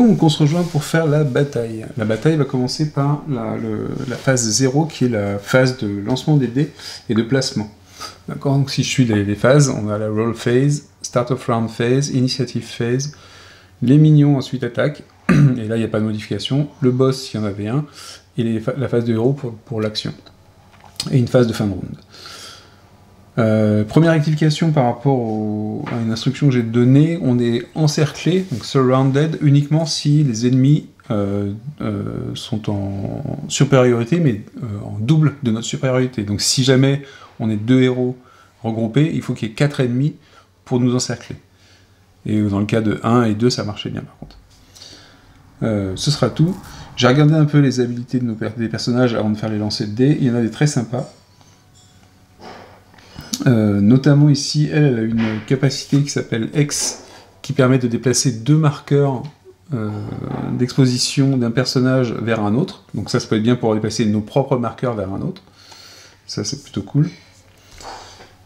Donc, on se rejoint pour faire la bataille. La bataille va commencer par la phase 0, qui est la phase de lancement des dés et de placement. D'accord? Donc, si je suis les phases, on a la roll phase, start of round phase, initiative phase, les minions ensuite attaquent, et là, il n'y a pas de modification, le boss, s'il y en avait un, et la phase de héros pour l'action. Et une phase de fin de round. Première rectification par rapport à une instruction que j'ai donnée, on est encerclé, donc surrounded, uniquement si les ennemis sont en supériorité, mais en double de notre supériorité. Donc si jamais on est 2 héros regroupés, il faut qu'il y ait 4 ennemis pour nous encercler. Et dans le cas de 1 et 2, ça marchait bien par contre. Ce sera tout. J'ai regardé un peu les habilités des personnages avant de faire les lancers de dés, il y en a des très sympas. Notamment ici, elle a une capacité qui s'appelle X, qui permet de déplacer 2 marqueurs d'exposition d'un personnage vers un autre. Donc ça peut être bien pour déplacer nos propres marqueurs vers un autre. Ça, c'est plutôt cool.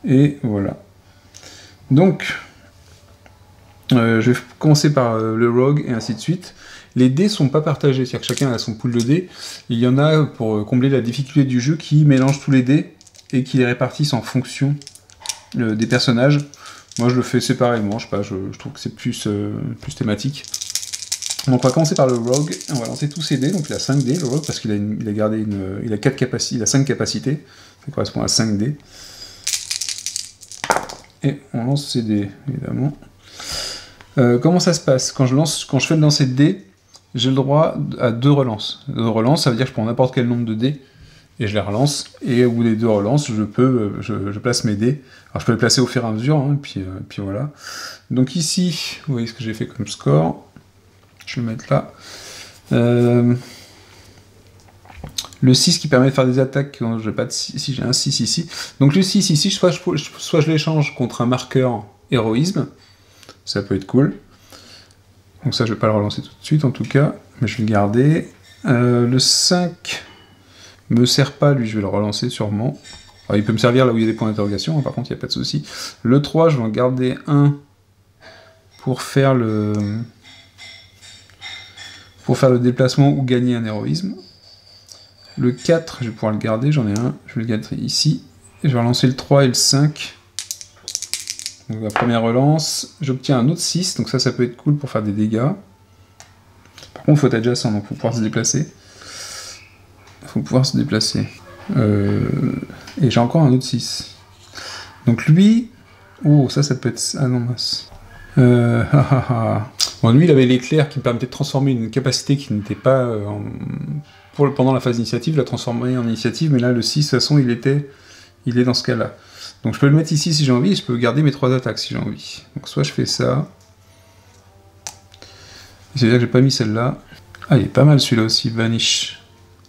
Et voilà. Donc, je vais commencer par le rogue et ainsi de suite. Les dés sont pas partagés, c'est-à-dire que chacun a son pool de dés. Il y en a pour combler la difficulté du jeu qui mélange tous les dés et qui les répartissent en fonction des personnages. Moi je le fais séparément, je sais pas, je trouve que c'est plus thématique. Donc on va commencer par le rogue, on va lancer tous ses dés, donc il a 5 dés le rogue, parce qu'il a gardé il a 5 capacités, ça correspond à 5 dés. Et on lance ses dés, évidemment. Comment ça se passe? Quand je fais le lancer de dés, j'ai le droit à 2 relances. 2 relances, ça veut dire que je prends n'importe quel nombre de dés, et je les relance, et au bout des 2 relances, je place mes dés. Alors je peux les placer au fur et à mesure, hein, puis voilà. Donc ici, vous voyez ce que j'ai fait comme score. Je vais le mettre là. Le 6 qui permet de faire des attaques quand j'ai pas de 6, si j'ai un 6 ici. Donc le 6 ici, soit je l'échange contre un marqueur héroïsme, ça peut être cool. Donc ça, je vais pas le relancer tout de suite en tout cas, mais je vais le garder. Le 5... me sert pas, lui, je vais le relancer sûrement. Alors, il peut me servir là où il y a des points d'interrogation, hein, par contre, il n'y a pas de souci. Le 3, je vais en garder un pour faire le déplacement ou gagner un héroïsme. Le 4, je vais pouvoir le garder, j'en ai un, je vais le garder ici. Et je vais relancer le 3 et le 5. Donc la première relance, j'obtiens un autre 6, donc ça peut être cool pour faire des dégâts. Par contre, il faut être adjacent, donc il faut pouvoir se déplacer. Et j'ai encore un autre 6. Donc lui... Oh, ça peut être... Ah non, mince. Bon, lui, il avait l'éclair qui me permettait de transformer une capacité qui n'était pas... pendant la phase d'initiative, la transformer en initiative, mais là, le 6, de toute façon, il est dans ce cas-là. Donc je peux le mettre ici si j'ai envie, et je peux garder mes 3 attaques si j'ai envie. Donc soit je fais ça... C'est-à-dire que j'ai pas mis celle-là. Ah, il est pas mal celui-là aussi, Vanish.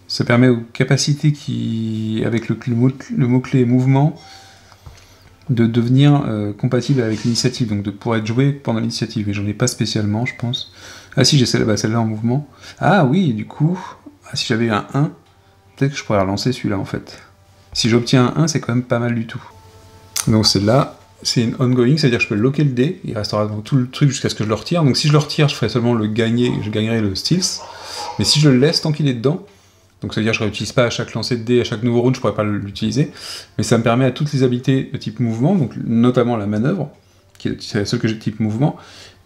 Ça permet aux capacités avec le mot-clé mouvement, de devenir compatible avec l'initiative, donc de pouvoir être joué pendant l'initiative. Mais j'en ai pas spécialement, je pense. Ah si, j'ai celle-là en mouvement. Ah oui, du coup, si j'avais un 1, peut-être que je pourrais relancer celui-là en fait. Si j'obtiens un 1, c'est quand même pas mal du tout. Donc celle-là, c'est une ongoing, c'est-à-dire que je peux loquer le dé, il restera dans tout le truc jusqu'à ce que je le retire. Donc si je le retire, je ferai seulement je gagnerai le stealth. Mais si je le laisse tant qu'il est dedans, donc ça veut dire que je ne réutilise pas à chaque lancer de dés, à chaque nouveau round, je ne pourrais pas l'utiliser, mais ça me permet à toutes les habilités de type mouvement, donc notamment la manœuvre, c'est la seule que j'ai de type mouvement,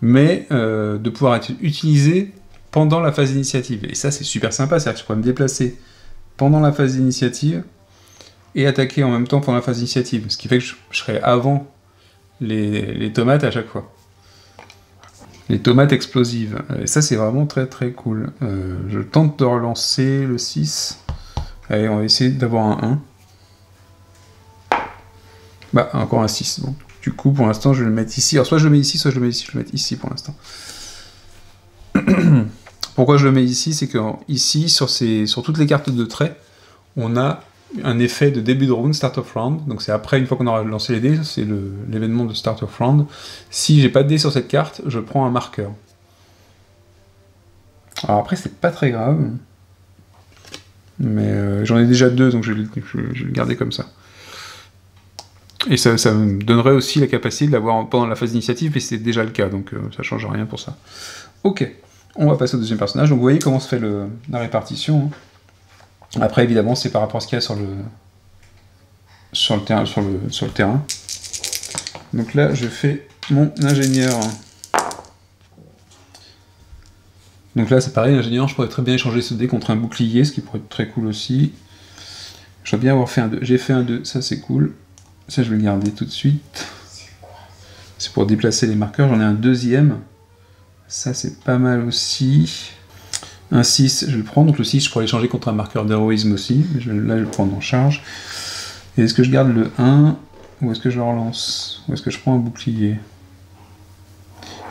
mais de pouvoir être utilisé pendant la phase d'initiative. Et ça, c'est super sympa, c'est-à-dire que je pourrais me déplacer pendant la phase d'initiative et attaquer en même temps pendant la phase d'initiative, ce qui fait que je serai avant les tomates à chaque fois. Les tomates explosives. Et ça, c'est vraiment très très cool. Je tente de relancer le 6. Allez, on va essayer d'avoir un 1. Bah, encore un 6. Bon. Du coup, pour l'instant, je vais le mettre ici. Alors, soit je le mets ici, soit je le mets ici. Je vais le mettre ici pour l'instant. Pourquoi je le mets ici? C'est que ici, sur toutes les cartes de trait, on a un effet de début de round, start of round. Donc c'est après, une fois qu'on aura lancé les dés, c'est l'événement de start of round. Si j'ai pas de dés sur cette carte, je prends un marqueur. Alors après, c'est pas très grave. Mais j'en ai déjà 2, donc je vais le garder comme ça. Et ça me donnerait aussi la capacité de l'avoir pendant la phase d'initiative, et c'est déjà le cas, donc ça change rien pour ça. Ok. On va passer au deuxième personnage. Donc vous voyez comment se fait la répartition. Après, évidemment, c'est par rapport à ce qu'il y a sur le terrain. Donc là, je fais mon ingénieur. Donc là, c'est pareil, l'ingénieur, je pourrais très bien échanger ce dé contre un bouclier, ce qui pourrait être très cool aussi. Je dois bien avoir fait un 2. J'ai fait un 2, ça c'est cool. Ça, je vais le garder tout de suite. C'est pour déplacer les marqueurs. J'en ai un deuxième. Ça, c'est pas mal aussi. Un 6, je vais le prendre. Donc le 6, je pourrais l'échanger contre un marqueur d'héroïsme aussi. Là, je vais le prendre en charge. Et est-ce que je garde le 1 ou est-ce que je le relance? Ou est-ce que je prends un bouclier?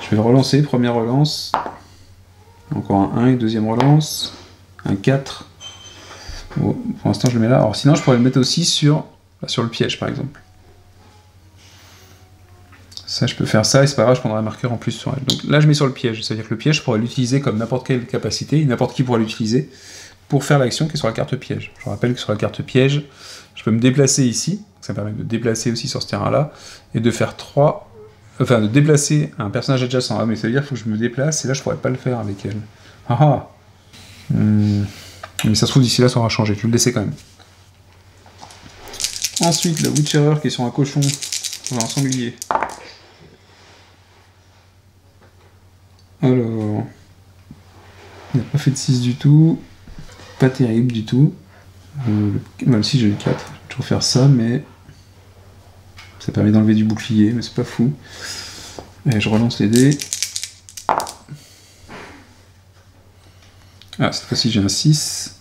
Je vais le relancer, première relance. Encore un 1 et deuxième relance. Un 4. Bon, pour l'instant, je le mets là. Alors sinon, je pourrais le mettre aussi sur le piège, par exemple. Ça, je peux faire ça, et c'est pas grave, je prendrai un marqueur en plus sur elle. Donc là, je mets sur le piège. C'est-à-dire que le piège, je pourrais l'utiliser comme n'importe quelle capacité, n'importe qui pourra l'utiliser, pour faire l'action qui est sur la carte piège. Je rappelle que sur la carte piège, je peux me déplacer ici, ça me permet de déplacer aussi sur ce terrain-là, et de faire 3... Enfin, de déplacer un personnage adjacent. Ah, mais ça veut dire qu'il faut que je me déplace, et là, je pourrais pas le faire avec elle. Ah ah Mais ça se trouve, d'ici là, ça aura changé. Je vais le laisser quand même. Ensuite, la Witcherer qui est sur un cochon, sur un sanglier. Alors... Il n'a pas fait de 6 du tout. Pas terrible du tout. Même si j'ai le 4, je vais toujours faire ça, mais... Ça permet d'enlever du bouclier, mais c'est pas fou. Et je relance les dés. Ah, cette fois-ci j'ai un 6.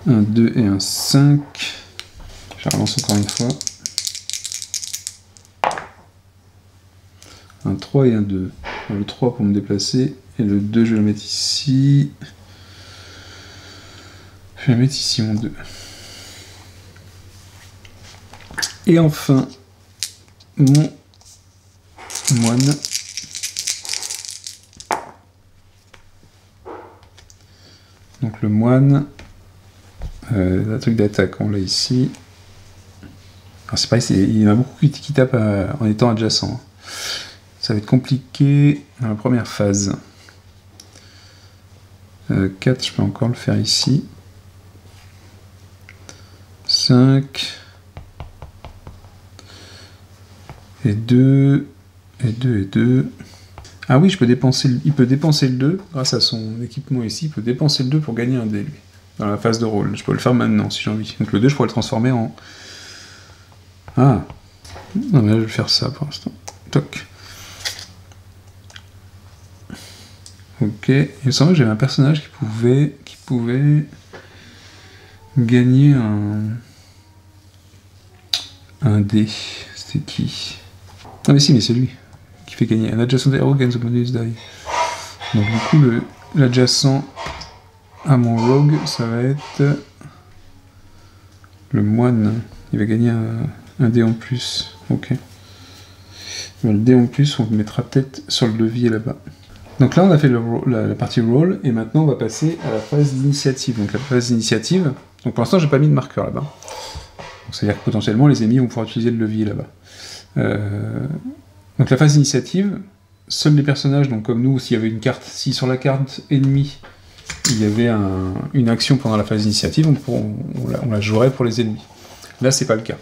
Un 2 et un 5. Je relance encore une fois. Un 3 et un 2. Le 3 pour me déplacer. Et le 2, je vais le mettre ici. Je vais le mettre ici, mon 2. Et enfin, mon moine. Donc le moine, le truc d'attaque, on l'a ici. Alors c'est pareil, il y en a beaucoup qui tapent en étant adjacent. Ça va être compliqué dans la première phase. 4, je peux encore le faire ici. 5... Et 2, et 2, et 2. Ah oui, il peut dépenser le 2, grâce à son équipement ici, il peut dépenser le 2 pour gagner un dé, lui, dans la phase de rôle. Je peux le faire maintenant, si j'ai envie. Donc le 2, je pourrais le transformer en... Ah. Non, mais là, je vais faire ça pour l'instant. Toc. Ok. Il me semble que j'avais un personnage qui pouvait gagner un dé. C'était qui? Ah mais si, mais c'est lui qui fait gagner. Un adjacent hero gains a bonus die. Donc du coup, l'adjacent à mon rogue, ça va être le moine. Il va gagner un dé en plus. Ok. Le dé en plus, on le mettra peut-être sur le levier là-bas. Donc là, on a fait la partie roll, et maintenant on va passer à la phase d'initiative. Donc la phase d'initiative, donc pour l'instant, j'ai pas mis de marqueur là-bas. C'est-à-dire que potentiellement, les ennemis vont pouvoir utiliser le levier là-bas. Donc la phase d'initiative, seuls les personnages, donc comme nous, s'il y avait une carte, si sur la carte ennemie, il y avait une action pendant la phase d'initiative, on la jouerait pour les ennemis. Là, c'est pas le cas.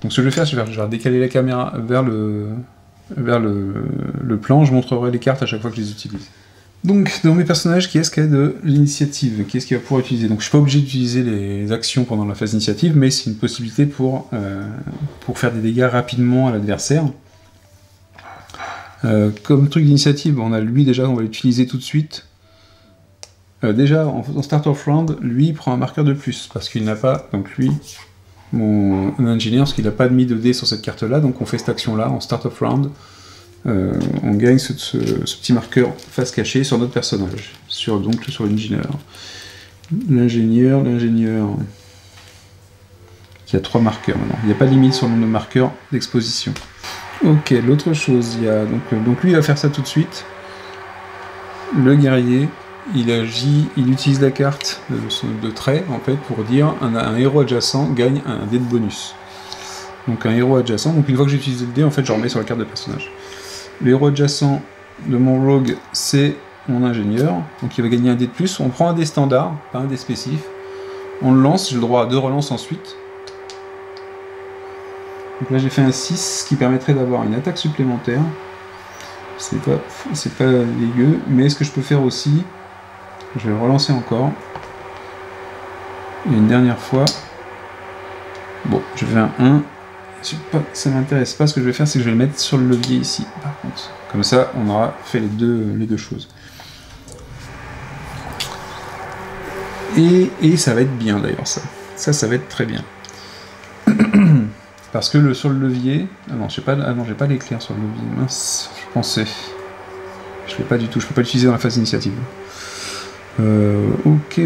Donc ce que je vais faire, je vais décaler la caméra vers le plan, je montrerai les cartes à chaque fois que je les utilise. Donc, dans mes personnages, qui est-ce qui a de l'initiative? Qui est-ce qui va pouvoir utiliser? Donc, je suis pas obligé d'utiliser les actions pendant la phase d'initiative, mais c'est une possibilité pour faire des dégâts rapidement à l'adversaire. Comme truc d'initiative, on a lui déjà, on va l'utiliser tout de suite. Déjà, en start of round, lui, il prend un marqueur de plus, parce qu'il n'a pas, donc lui, mon ingénieur, parce qu'il n'a pas mis de dés sur cette carte-là, donc on fait cette action-là, en start of round. On gagne ce petit marqueur face cachée sur notre personnage, donc sur l'ingénieur. L'ingénieur, qui a 3 marqueurs maintenant. Il n'y a pas de limite sur le nombre de marqueurs d'exposition. Ok, l'autre chose, il y a donc lui il va faire ça tout de suite. Le guerrier, il agit, il utilise la carte de trait en fait pour dire un héros adjacent gagne un dé de bonus. Donc un héros adjacent, donc une fois que j'ai utilisé le dé, en fait je remets sur la carte de personnage. Le héros adjacent de mon rogue, c'est mon ingénieur, donc il va gagner un dé de plus. On prend un dé standard, pas un dé spécif. On le lance, j'ai le droit à 2 relances ensuite. Donc là j'ai fait un 6, ce qui permettrait d'avoir une attaque supplémentaire. C'est pas dégueu, mais ce que je peux faire aussi, je vais le relancer encore. Et une dernière fois. Bon, je fais un 1. Ça m'intéresse pas, ce que je vais faire, c'est que je vais le mettre sur le levier ici, par contre. Comme ça, on aura fait les deux choses. Et ça va être bien d'ailleurs, ça. Ça va être très bien. Parce que sur le levier... Ah non, j'ai pas l'éclair sur le levier. Mince, je pensais. Je l'ai pas du tout, je peux pas l'utiliser dans la phase d'initiative. Ok.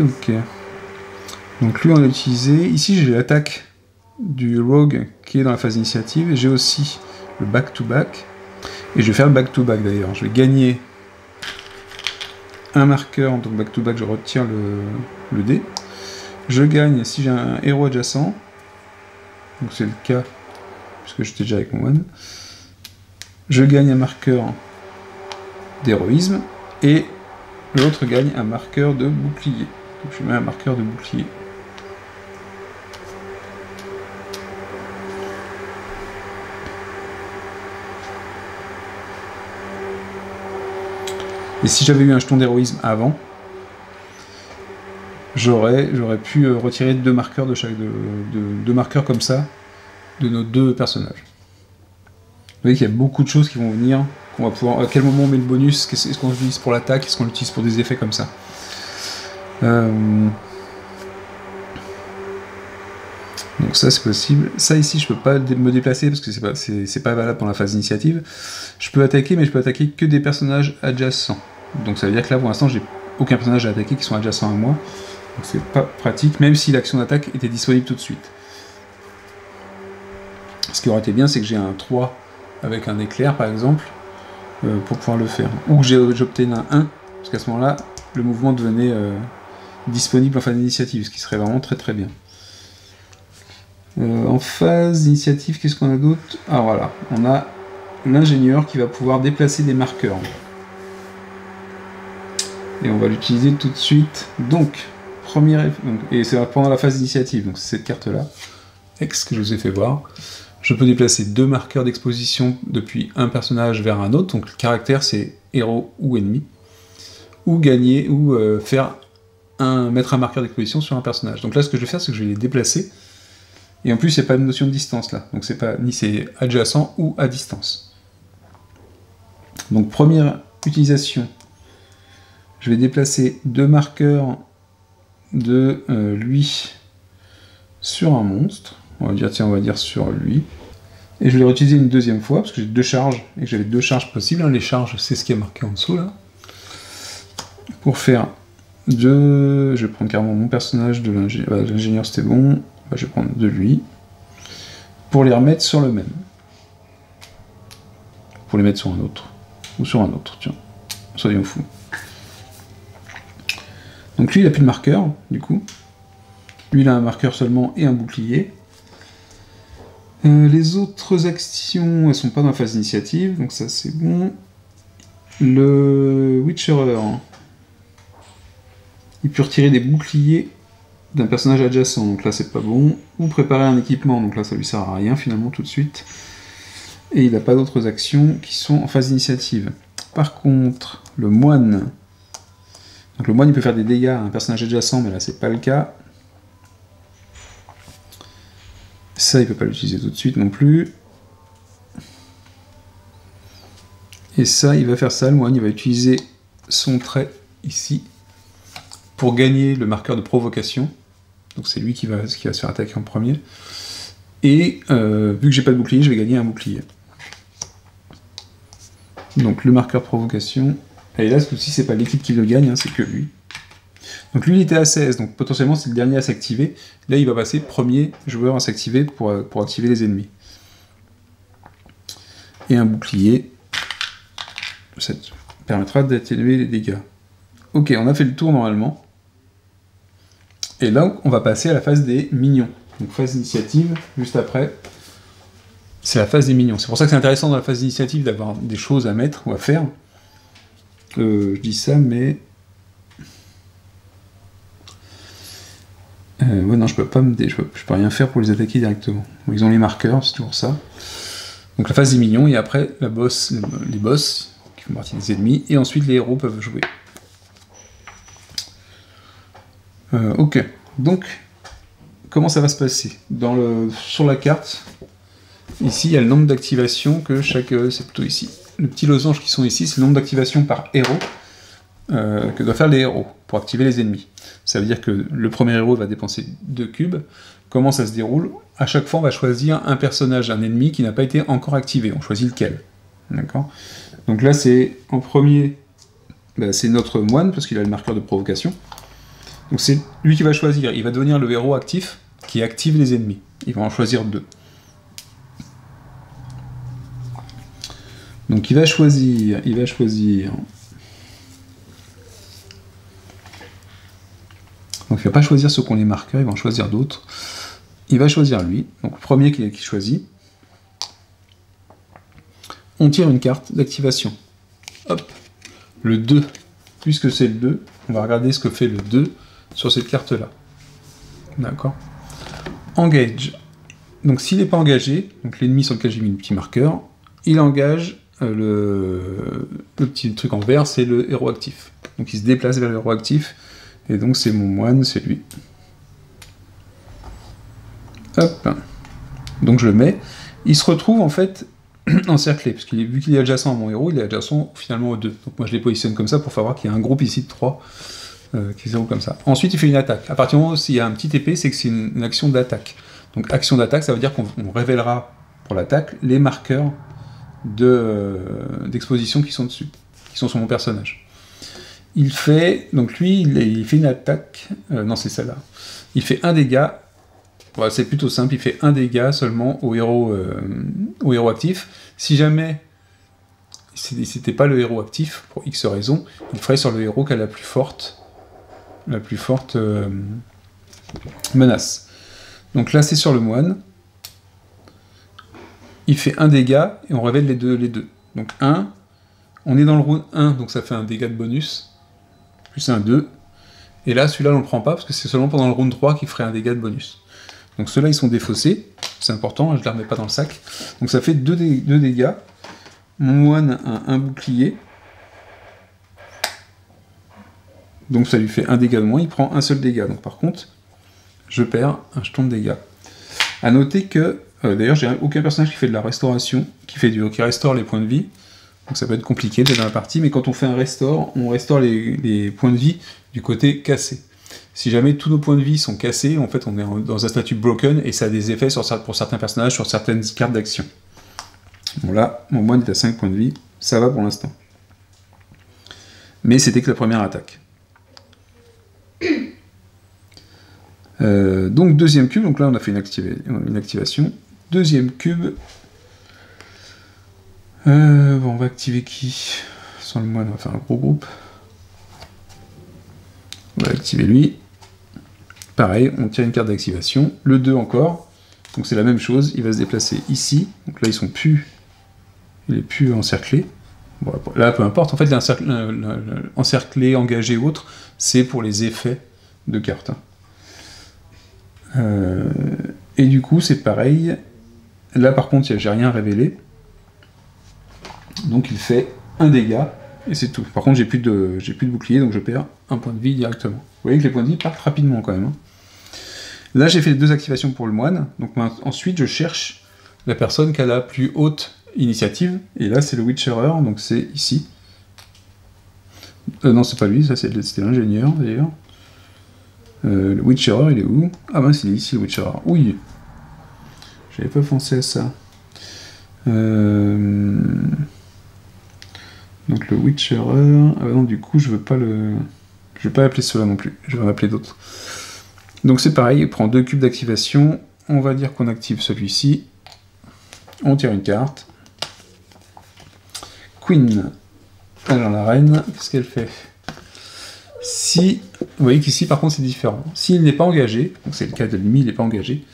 Donc lui, on a utilisé... Ici, j'ai l'attaque du rogue qui est dans la phase d'initiative. J'ai aussi le back-to-back. Et je vais faire le back-to-back d'ailleurs. Je vais gagner un marqueur, donc back-to-back, je retire le dé. Je gagne si j'ai un héros adjacent. Donc c'est le cas, puisque j'étais déjà avec mon one. Je gagne un marqueur d'héroïsme. Et l'autre gagne un marqueur de bouclier. Donc je mets un marqueur de bouclier. Et si j'avais eu un jeton d'héroïsme avant, j'aurais pu retirer 2 marqueurs de chaque deux marqueurs comme ça de nos 2 personnages. Vous voyez qu'il y a beaucoup de choses qui vont venir, qu'on va pouvoir. À quel moment on met le bonus, est-ce qu'on l'utilise pour l'attaque, est-ce qu'on l'utilise pour des effets comme ça. Donc ça c'est possible. Ça ici je peux pas me déplacer parce que c'est pas valable pour la phase d'initiative. Je peux attaquer, mais je peux attaquer que des personnages adjacents. Donc ça veut dire que là pour l'instant j'ai aucun personnage à attaquer qui sont adjacents à moi. Donc c'est pas pratique, même si l'action d'attaque était disponible tout de suite. Ce qui aurait été bien, c'est que j'ai un 3 avec un éclair par exemple, pour pouvoir le faire. Ou que j'obtienne un 1, parce qu'à ce moment-là, le mouvement devenait disponible en phase d'initiative, ce qui serait vraiment très très bien. En phase d'initiative, qu'est-ce qu'on a d'autre? Ah voilà, on a l'ingénieur qui va pouvoir déplacer des marqueurs. Et on va l'utiliser tout de suite. Donc, et c'est pendant la phase d'initiative, donc c'est cette carte-là, X que je vous ai fait voir. Je peux déplacer 2 marqueurs d'exposition depuis un personnage vers un autre, donc le caractère c'est héros ou ennemi, ou gagner, ou mettre un marqueur d'exposition sur un personnage. Donc là, ce que je vais faire, c'est que je vais les déplacer. Et en plus, il n'y a pas de notion de distance là. Donc c'est adjacent ou à distance. Donc première utilisation, je vais déplacer 2 marqueurs de lui sur un monstre. On va dire sur lui. Et je vais les réutiliser une deuxième fois, parce que j'ai 2 charges, et que j'avais 2 charges possibles. Les charges, c'est ce qui est marqué en dessous là. Pour faire je vais prendre carrément mon personnage de l'ingénieur, c'était bon. Je vais prendre de lui, pour les remettre sur le même. Pour les mettre sur un autre. Ou sur un autre, tiens. Soyons fous. Donc lui, il n'a plus de marqueur, du coup. Lui, il a un marqueur seulement et un bouclier. Les autres actions, elles sont pas dans la phase d'initiative, donc ça c'est bon. Le Witcherer, il peut retirer des boucliers d'un personnage adjacent, donc là c'est pas bon, ou préparer un équipement, donc là ça lui sert à rien finalement tout de suite, et il n'a pas d'autres actions qui sont en phase d'initiative. Par contre, le moine, donc le moine il peut faire des dégâts à un personnage adjacent, mais là c'est pas le cas. Ça il peut pas l'utiliser tout de suite non plus. Et ça il va faire ça, le moine il va utiliser son trait ici, pour gagner le marqueur de provocation. Donc c'est lui qui va se faire attaquer en premier. Et vu que j'ai pas de bouclier, je vais gagner un bouclier. Donc le marqueur de provocation. Et là, ce coup-ci, c'est pas l'équipe qui le gagne, hein, c'est que lui. Donc lui, il était à 16, donc potentiellement c'est le dernier à s'activer. Là, il va passer premier joueur à s'activer pour activer les ennemis. Et un bouclier. Ça permettra d'atténuer les dégâts. Ok, on a fait le tour normalement. Et là, on va passer à la phase des minions. Donc phase d'initiative, juste après, c'est la phase des minions. C'est pour ça que c'est intéressant dans la phase d'initiative d'avoir des choses à mettre ou à faire. Je dis ça, mais... ouais, non, je peux rien faire pour les attaquer directement. Bon, ils ont les marqueurs, c'est toujours ça. Donc la phase des minions, et après les boss qui font partie des ennemis, et ensuite les héros peuvent jouer. Ok, donc comment ça va se passer? Sur la carte, ici il y a le nombre d'activations que chaque... c'est plutôt ici. Le petit losange qui sont ici, c'est le nombre d'activations par héros que doivent faire les héros pour activer les ennemis. Ça veut dire que le premier héros va dépenser 2 cubes. Comment ça se déroule? À chaque fois, on va choisir un personnage, un ennemi qui n'a pas été encore activé. On choisit lequel. D'accord? Donc là, c'est en premier, c'est notre moine, parce qu'il a le marqueur de provocation. Donc c'est lui qui va choisir. Il va devenir le héros actif qui active les ennemis. Il va en choisir 2. Donc il va choisir... Donc il ne va pas choisir ceux qui ont les marqueurs, il va en choisir d'autres. Il va choisir lui, donc le premier qui choisit. On tire une carte d'activation. Hop, le 2. Puisque c'est le 2, on va regarder ce que fait le 2 sur cette carte-là. D'accord. Engage. Donc s'il n'est pas engagé, donc l'ennemi sur lequel j'ai mis le petit marqueur, il engage le petit truc en vert, c'est le héros actif. Donc il se déplace vers le héros actif. Et donc c'est mon moine, c'est lui. Hop. Donc je le mets. Il se retrouve en fait encerclé, parce qu'il vu qu'il est adjacent à mon héros, il est adjacent finalement aux 2. Donc moi je les positionne comme ça pour faire voir qu'il y a un groupe ici de 3 qui se déroule comme ça. Ensuite il fait une attaque. À partir du moment où il y a un petit épée, c'est que c'est une action d'attaque. Donc action d'attaque, ça veut dire qu'on révélera pour l'attaque les marqueurs d'exposition qui sont dessus, qui sont sur mon personnage. Il fait, donc lui, il fait une attaque, non c'est celle-là, il fait 1 dégât, ouais, c'est plutôt simple, il fait 1 dégât seulement au héros actif. Si jamais c'était pas le héros actif, pour X raison, il ferait sur le héros qui a la plus forte menace. Donc là c'est sur le moine, il fait 1 dégât et on révèle les deux. Donc 1, on est dans le round 1, donc ça fait un dégât de bonus, plus un 2, et là celui-là on le prend pas parce que c'est seulement pendant le round 3 qu'il ferait un dégât de bonus. Donc ceux-là ils sont défaussés, c'est important, je ne les remets pas dans le sac. Donc ça fait 2 dégâts, mon moine a un bouclier, donc ça lui fait 1 dégât de moins, il prend un seul dégât, donc par contre je perds un jeton de dégâts. A noter que, d'ailleurs j'ai aucun personnage qui fait de la restauration, qui restaure les points de vie. Donc ça peut être compliqué d'être dans la partie, mais quand on fait un restore, on restaure les points de vie du côté cassé. Si jamais tous nos points de vie sont cassés, en fait on est dans un statut broken, et ça a des effets pour certains personnages, sur certaines cartes d'action. Bon là, mon moine est à 5 points de vie, ça va pour l'instant. Mais c'était que la première attaque. Donc deuxième cube, donc là on a fait une activation. Deuxième cube... bon, on va activer qui? Sans le moine, on va faire un gros groupe. On va activer lui. Pareil, on tire une carte d'activation. Le 2 encore. Donc c'est la même chose, il va se déplacer ici. Donc là, ils sont plus... Il est plus encerclé. Bon, là, peu importe. En fait, encerclé, engagé ou autre, c'est pour les effets de cartes. Et du coup, c'est pareil. Là, par contre, j'ai rien révélé. Donc il fait 1 dégât, et c'est tout. Par contre, j'ai plus de bouclier, donc je perds un point de vie directement. Vous voyez que les points de vie partent rapidement quand même. Hein. Là, j'ai fait les 2 activations pour le moine, donc ensuite je cherche la personne qui a la plus haute initiative, et là c'est le Witcherer, donc c'est ici. Non, c'est pas lui, ça c'était l'ingénieur d'ailleurs. Le Witcherer, il est où? Ah ben c'est ici le Witcherer. Oui, j'avais pas pensé à ça. Donc le Witcherer... Ah non, du coup, je veux pas appeler cela non plus. Je vais en appeler d'autres. Donc c'est pareil, il prend 2 cubes d'activation. On va dire qu'on active celui-ci. On tire une carte. Queen. Alors la reine, qu'est-ce qu'elle fait? Si... Vous voyez qu'ici, par contre, c'est différent. S'il n'est pas engagé, donc c'est le cas de lui, il n'est pas engagé,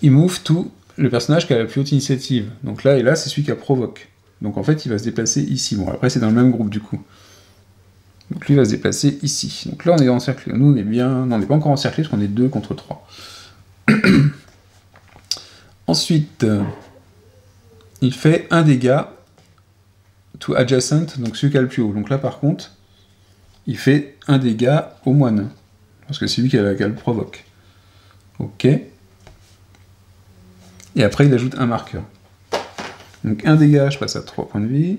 il move tout le personnage qui a la plus haute initiative. Donc là et là, c'est celui qui a provoque. Donc en fait, il va se déplacer ici. Bon, après, c'est dans le même groupe, du coup. Donc lui va se déplacer ici. Donc là on est encerclé. Nous on est bien. Non, on n'est pas encore encerclé parce qu'on est 2 contre 3. Ensuite, il fait un dégât to adjacent, donc celui qui a le plus haut. Donc là par contre, il fait un dégât au moine. Parce que c'est lui qui le provoque. Ok. Et après il ajoute un marqueur. Donc un dégât, je passe à 3 points de vie.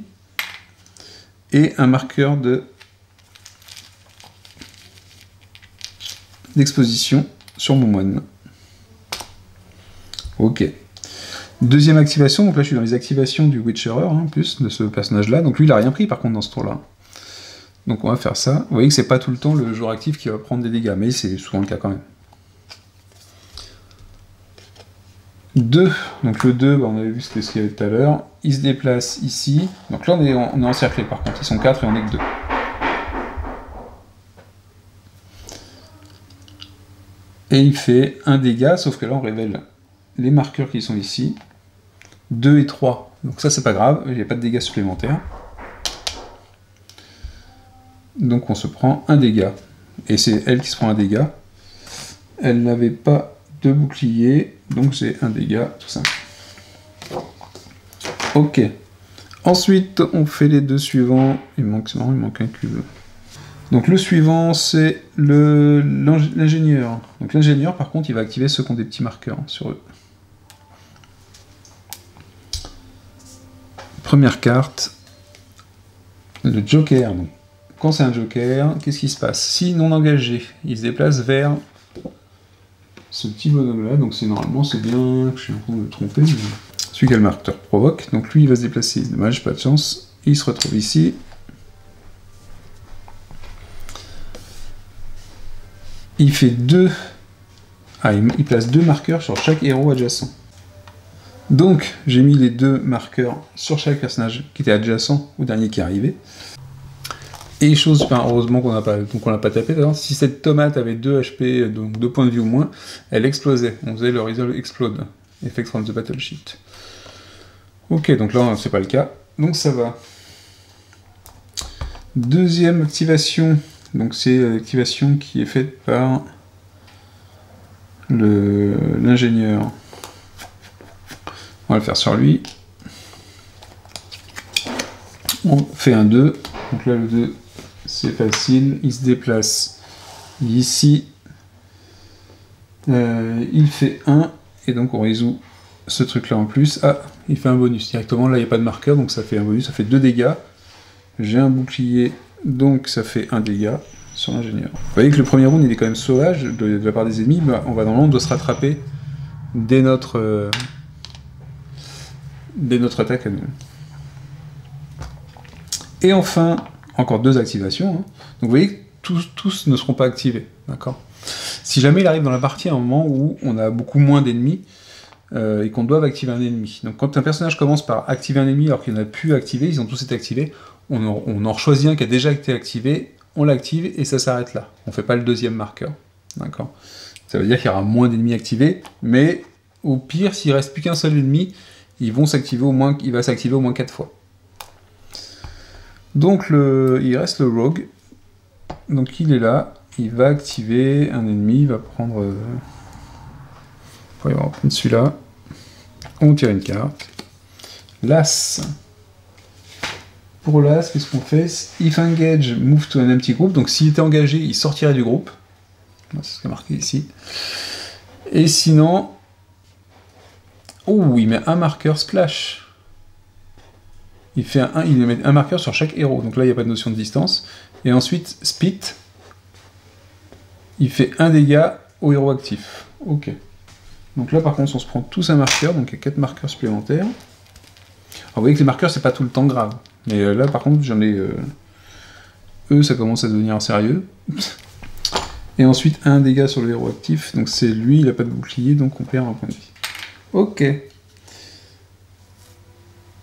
Et un marqueur d'exposition sur mon moine. Ok. Deuxième activation, donc là je suis dans les activations du Witcherer, en plus, de ce personnage-là. Donc lui il a rien pris par contre dans ce tour-là. Donc on va faire ça. Vous voyez que c'est pas tout le temps le joueur actif qui va prendre des dégâts, mais c'est souvent le cas quand même. 2, donc le 2, bah on avait vu ce qu'il y avait tout à l'heure. Il se déplace ici. Donc là on est encerclé par contre, ils sont 4 et on est que 2. Et il fait un dégât, sauf que là on révèle les marqueurs qui sont ici. 2 et 3, donc ça c'est pas grave, il n'y a pas de dégâts supplémentaires. Donc on se prend un dégât. Et c'est elle qui se prend un dégât. Elle n'avait pas de bouclier, donc c'est un dégât tout simple. Ok. Ensuite on fait les deux suivants. Il manque un cube. Donc le suivant c'est l'ingénieur. Donc l'ingénieur par contre il va activer ceux qui ont des petits marqueurs sur eux. Première carte, le Joker. Donc, quand c'est un Joker, qu'est-ce qui se passe? Si non engagé, il se déplace vers ce petit bonhomme-là. Donc normalement c'est bien que je suis en train de me tromper. Mais... celui qui a le marqueur provoque. Donc lui il va se déplacer. Dommage, pas de chance. Il se retrouve ici. Il fait 2. Ah, il place 2 marqueurs sur chaque héros adjacent. Donc, j'ai mis les 2 marqueurs sur chaque personnage qui était adjacent au dernier qui est arrivé. Et chose, enfin, heureusement qu'on n'a pas tapé d'ailleurs, si cette tomate avait 2 HP, donc 2 points de vie ou moins, elle explosait. On faisait le Resolve Explode, Effect from the Battle Sheet. Ok, donc là, c'est pas le cas, donc ça va. Deuxième activation, donc c'est l'activation qui est faite par l'ingénieur. On va le faire sur lui. On fait un 2. Donc là, le 2, c'est facile. Il se déplace ici. Il fait 1. Et donc, on résout ce truc-là en plus. Ah, il fait un bonus. Directement, là, il n'y a pas de marqueur. Donc, ça fait un bonus. Ça fait 2 dégâts. J'ai un bouclier. Donc, ça fait 1 dégât sur l'ingénieur. Vous voyez que le premier round, il est quand même sauvage de la part des ennemis. Bah, on va dans l'ombre de se rattraper dès notre attaque à nous. Et enfin, encore 2 activations. Hein. Donc vous voyez que tous ne seront pas activés. D'accord. Si jamais il arrive dans la partie à un moment où on a beaucoup moins d'ennemis et qu'on doit activer un ennemi. Donc quand un personnage commence par activer un ennemi alors qu'il n'y en a plus activé, ils ont tous été activés, on en choisit un qui a déjà été activé, on l'active et ça s'arrête là. On ne fait pas le deuxième marqueur. D'accord. Ça veut dire qu'il y aura moins d'ennemis activés, mais au pire, s'il ne reste plus qu'un seul ennemi, il va s'activer au moins 4 fois. Donc il reste le rogue. Donc il est là. Il va activer un ennemi. Il va prendre... on va prendre celui-là. On tire une carte. L'As. Pour l'As, qu'est-ce qu'on fait? If engage, move to an empty group. Donc s'il était engagé, il sortirait du groupe. C'est ce qui est marqué ici. Et sinon... oh, il met un marqueur splash. Il met un marqueur sur chaque héros. Donc là, il n'y a pas de notion de distance. Et ensuite, spit. Il fait un dégât au héros actif. Ok. Donc là, par contre, on se prend tous un marqueur. Donc il y a 4 marqueurs supplémentaires. Alors, vous voyez que les marqueurs, c'est pas tout le temps grave. Mais là, par contre, j'en ai... eux, ça commence à devenir sérieux. Et ensuite, un dégât sur le héros actif. Donc c'est lui, il n'a pas de bouclier, donc on perd un point de vie. Ok.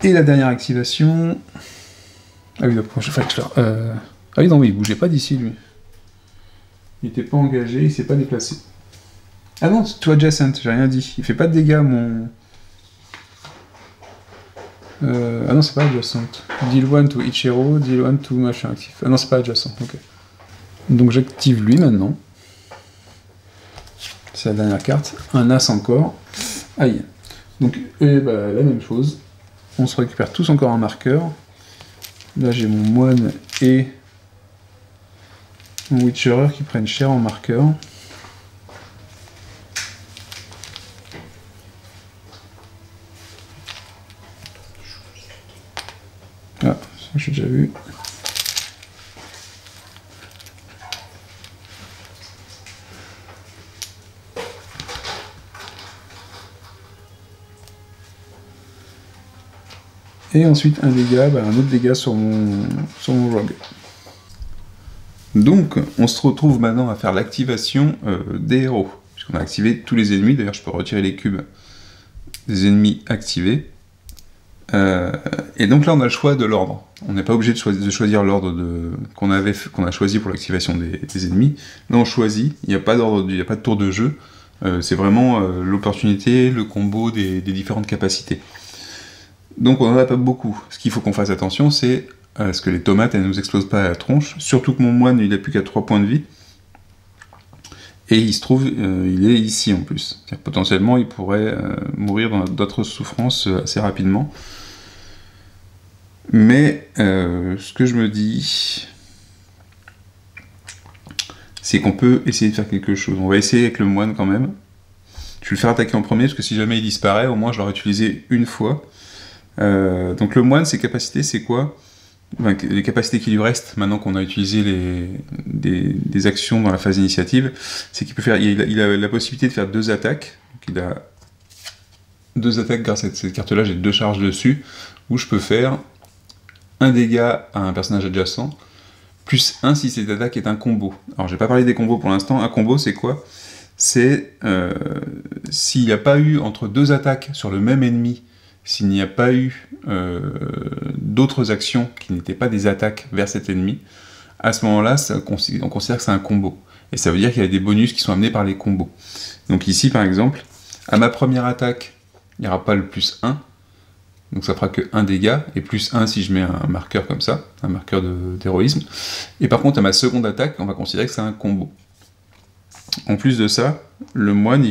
Et la dernière activation... ah oui, ah oui, non, mais il bougeait pas d'ici, lui. Il n'était pas engagé, il s'est pas déplacé. Ah non, to adjacent, j'ai rien dit. Il fait pas de dégâts, mon... Ah non, c'est pas adjacente. Deal 1 to each hero, deal 1 to machin actif. Ah non, c'est pas adjacent, ok. Donc j'active lui maintenant. C'est la dernière carte. Un as encore. Aïe. Donc, la même chose. On se récupère tous encore un marqueur. Là, j'ai mon moine et mon witcherer qui prennent cher en marqueur. Ah, ça j'ai déjà vu. Et ensuite un dégât, un autre dégât sur mon rogue. Donc on se retrouve maintenant à faire l'activation des héros. Puisqu'on a activé tous les ennemis, d'ailleurs je peux retirer les cubes des ennemis activés. Et donc là on a le choix de l'ordre. On n'est pas obligé de choisir l'ordre qu'on a choisi pour l'activation des ennemis. Là on choisit, il n'y a pas d'ordre, il n'y a pas de tour de jeu. C'est vraiment l'opportunité, le combo des différentes capacités. Donc on n'en a pas beaucoup. Ce qu'il faut qu'on fasse attention, c'est à ce que les tomates elles nous explosent pas à la tronche. Surtout que mon moine il a plus qu'à 3 points de vie. Et il se trouve, il est ici en plus. Potentiellement il pourrait mourir dans d'autres souffrances assez rapidement. Mais ce que je me dis, c'est qu'on peut essayer de faire quelque chose. On va essayer avec le moine quand même. Je vais le faire attaquer en premier, parce que si jamais il disparaît, au moins je l'aurai utilisé une fois. Donc le moine, ses capacités, c'est quoi? Les capacités qui lui restent, maintenant qu'on a utilisé des actions dans la phase initiative, c'est qu'il peut faire, il a la possibilité de faire 2 attaques. Donc il a 2 attaques grâce à cette carte-là, j'ai 2 charges dessus, où je peux faire un dégât à un personnage adjacent, plus 1 si cette attaque est un combo. Alors je vais pas parler des combos pour l'instant. Un combo, c'est quoi? C'est s'il n'y a pas eu entre 2 attaques sur le même ennemi, s'il n'y a pas eu d'autres actions qui n'étaient pas des attaques vers cet ennemi, à ce moment-là, on considère que c'est un combo. Et ça veut dire qu'il y a des bonus qui sont amenés par les combos. Donc ici, par exemple, à ma première attaque, il n'y aura pas le plus 1, donc ça fera que 1 dégât, et plus 1 si je mets un marqueur comme ça, un marqueur d'héroïsme. Et par contre, à ma seconde attaque, on va considérer que c'est un combo. En plus de ça, le moine,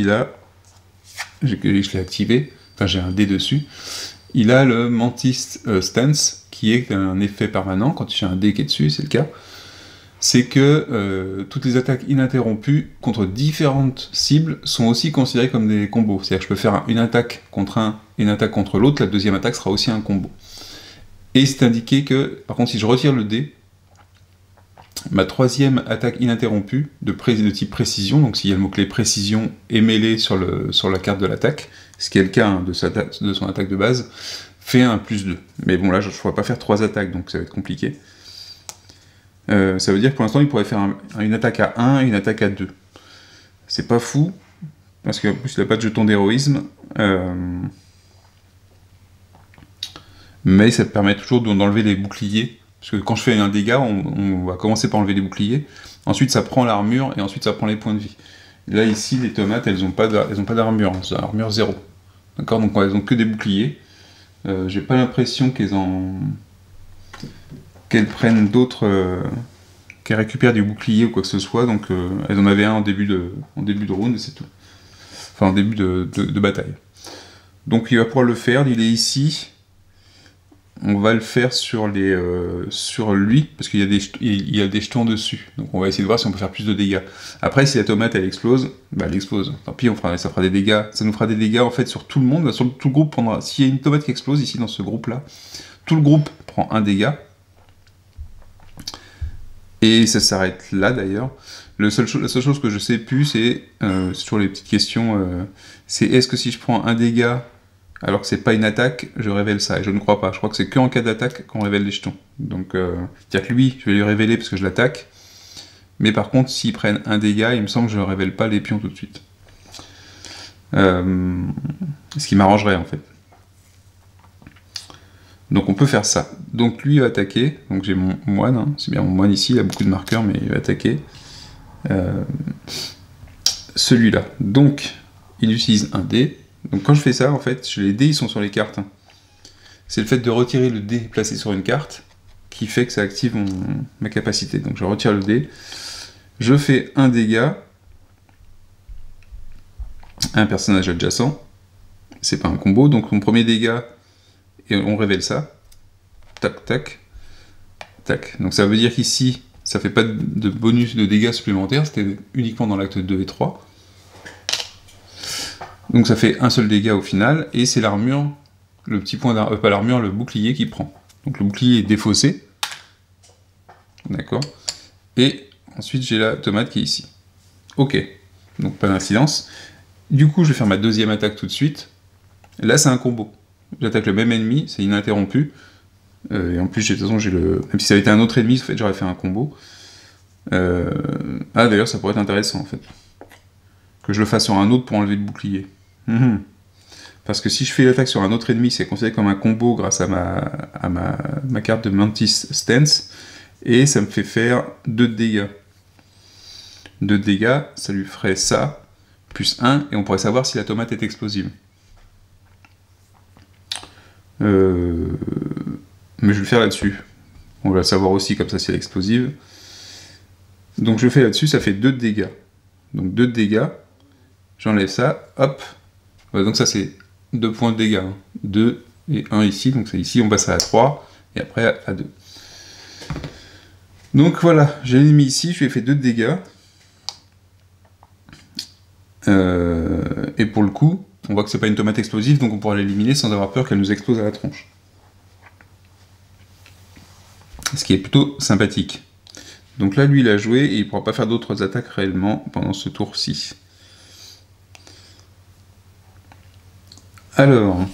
je l'ai activé, enfin j'ai un dé dessus, il a le Mantis Stance, qui est un effet permanent, quand j'ai un dé qui est dessus, c'est le cas, c'est que toutes les attaques ininterrompues contre différentes cibles sont aussi considérées comme des combos. C'est-à-dire que je peux faire une attaque contre un et une attaque contre l'autre, la deuxième attaque sera aussi un combo. Et c'est indiqué que, par contre, si je retire le dé, ma troisième attaque ininterrompue de type précision, donc s'il y a le mot-clé précision est mêlé sur la carte de l'attaque, ce qui est le cas de son attaque de base, fait un plus 2. Mais bon, là, je ne pourrais pas faire 3 attaques, donc ça va être compliqué. Ça veut dire que pour l'instant, il pourrait faire une attaque à 1 et une attaque à 2. C'est pas fou, parce qu'en plus, il n'a pas de jeton d'héroïsme. Mais ça permet toujours d'enlever les boucliers. Parce que quand je fais un dégât, on va commencer par enlever les boucliers. Ensuite, ça prend l'armure, et ensuite, ça prend les points de vie. Là, ici, les tomates, elles n'ont pas d'armure. Elles ont armure 0. D'accord? Donc, elles n'ont que des boucliers. J'ai pas l'impression qu'elles prennent d'autres... qu'elles récupèrent du bouclier ou quoi que ce soit, donc elles en avaient un en début de round et c'est tout. Enfin, en début de bataille. Donc il va pouvoir le faire, il est ici. On va le faire sur lui, parce qu'il y a des jetons dessus. Donc on va essayer de voir si on peut faire plus de dégâts. Après, si la tomate elle explose, elle explose. Tant pis, ça fera des dégâts. Ça nous fera des dégâts en fait sur tout le monde, sur tout le groupe prendra. S'il y a une tomate qui explose ici dans ce groupe-là, tout le groupe prend un dégât. Et ça s'arrête là d'ailleurs. La seule chose que je sais plus, c'est sur les petites questions, c'est est-ce que si je prends un dégât alors que c'est pas une attaque, je révèle ça. Et je ne crois pas. Je crois que c'est qu'en cas d'attaque qu'on révèle les jetons. Donc, c'est-à-dire que lui, je vais lui révéler parce que je l'attaque. Mais par contre, s'ils prennent un dégât, il me semble que je ne révèle pas les pions tout de suite. Ce qui m'arrangerait en fait. Donc on peut faire ça. Donc lui il va attaquer. Donc j'ai mon moine. Hein. C'est bien mon moine ici, il a beaucoup de marqueurs, mais il va attaquer. Celui-là. Donc il utilise un dé. Donc quand je fais ça, en fait, les dés ils sont sur les cartes. Hein. c'est le fait de retirer le dé placé sur une carte qui fait que ça active ma capacité. Donc je retire le dé, je fais un dégât à un personnage adjacent, c'est pas un combo, donc mon premier dégât, et on révèle ça, tac, tac, tac. Donc ça veut dire qu'ici, ça fait pas de bonus de dégâts supplémentaires, c'était uniquement dans l'acte 2 et 3. Donc ça fait un seul dégât au final, et c'est l'armure, le petit point d'armure, pas l'armure, le bouclier qui prend. Donc le bouclier est défaussé, d'accord, et ensuite j'ai la tomate qui est ici. Ok, donc pas d'incidence. Du coup je vais faire ma deuxième attaque tout de suite. Là c'est un combo. J'attaque le même ennemi, c'est ininterrompu. Et en plus, de toute façon, j'ai le. Même si ça avait été un autre ennemi, en fait, j'aurais fait un combo. Ah, d'ailleurs, ça pourrait être intéressant, en fait. Que je le fasse sur un autre pour enlever le bouclier. Parce que si je fais l'attaque sur un autre ennemi, c'est considéré comme un combo grâce à ma carte de Mantis Stance. Et ça me fait faire 2 de dégâts. 2 de dégâts, ça lui ferait ça, plus 1, et on pourrait savoir si la tomate est explosive. Mais je vais le faire là-dessus. On va savoir aussi comme ça si elle est explosive. Donc je fais là-dessus, ça fait 2 de dégâts. Donc 2 de dégâts. J'enlève ça, hop. Voilà, donc ça c'est 2 points de dégâts. 2 et 1 ici. Donc c'est ici, on passe à 3. Et après à 2. Donc voilà, j'ai l'ennemi ici, je lui ai fait 2 de dégâts. Et pour le coup, on voit que c'est pas une tomate explosive, donc on pourra l'éliminer sans avoir peur qu'elle nous explose à la tronche. Ce qui est plutôt sympathique. Donc là, lui, il a joué et il ne pourra pas faire d'autres attaques réellement pendant ce tour-ci. Alors,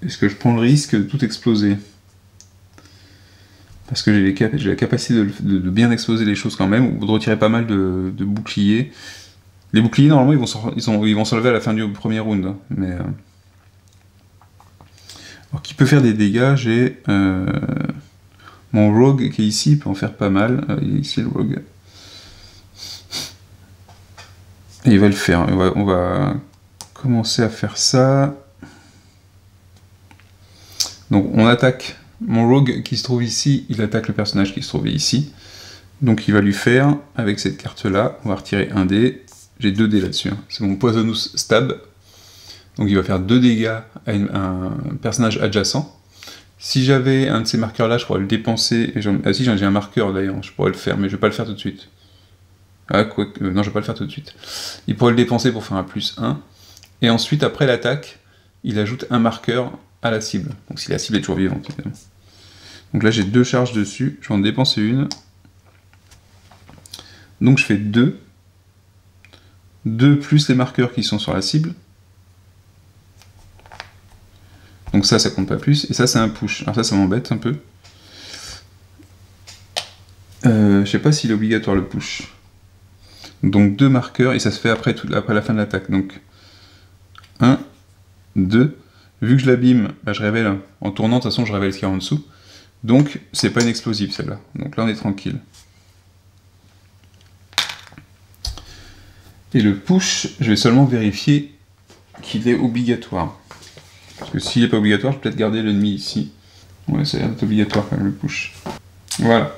est-ce que je prends le risque de tout exploser? Parce que j'ai la capacité de bien exploser les choses quand même, ou de retirer pas mal de boucliers. Les boucliers, normalement, ils vont s'enlever à la fin du premier round. Hein, mais, alors, qui peut faire des dégâts? J'ai... mon rogue qui est ici peut en faire pas mal. Il est ici le rogue. Et il va le faire. On va commencer à faire ça. Donc on attaque mon rogue qui se trouve ici. Il attaque le personnage qui se trouvait ici. Donc il va lui faire, avec cette carte-là, on va retirer un dé. J'ai 2 dés là-dessus. Hein. C'est mon Poisonous Stab. Donc il va faire 2 dégâts à un personnage adjacent. Si j'avais un de ces marqueurs-là, je pourrais le dépenser. Ah si, j'ai un marqueur d'ailleurs, je pourrais le faire, mais je vais pas le faire tout de suite. Ah, quoi non, je vais pas le faire tout de suite. Il pourrait le dépenser pour faire un +1. Et ensuite, après l'attaque, il ajoute un marqueur à la cible. Donc si la cible est toujours vivante, évidemment. Donc là, j'ai 2 charges dessus. Je vais en dépenser une. Donc je fais 2. 2 plus les marqueurs qui sont sur la cible. Donc ça compte pas plus, et ça c'est un push. Alors ça m'embête un peu. Je sais pas s'il est obligatoire le push. Donc 2 marqueurs, et ça se fait après la fin de l'attaque. Donc 1, 2. Vu que je l'abîme, bah, je révèle, en tournant, de toute façon je révèle ce qu'il y a en dessous. Donc c'est pas une explosive celle-là. Donc là on est tranquille. Et le push, je vais seulement vérifier qu'il est obligatoire. Parce que s'il n'est pas obligatoire, je vais peut-être garder l'ennemi ici. Ouais, ça a l'air d'être obligatoire quand même le push. Voilà.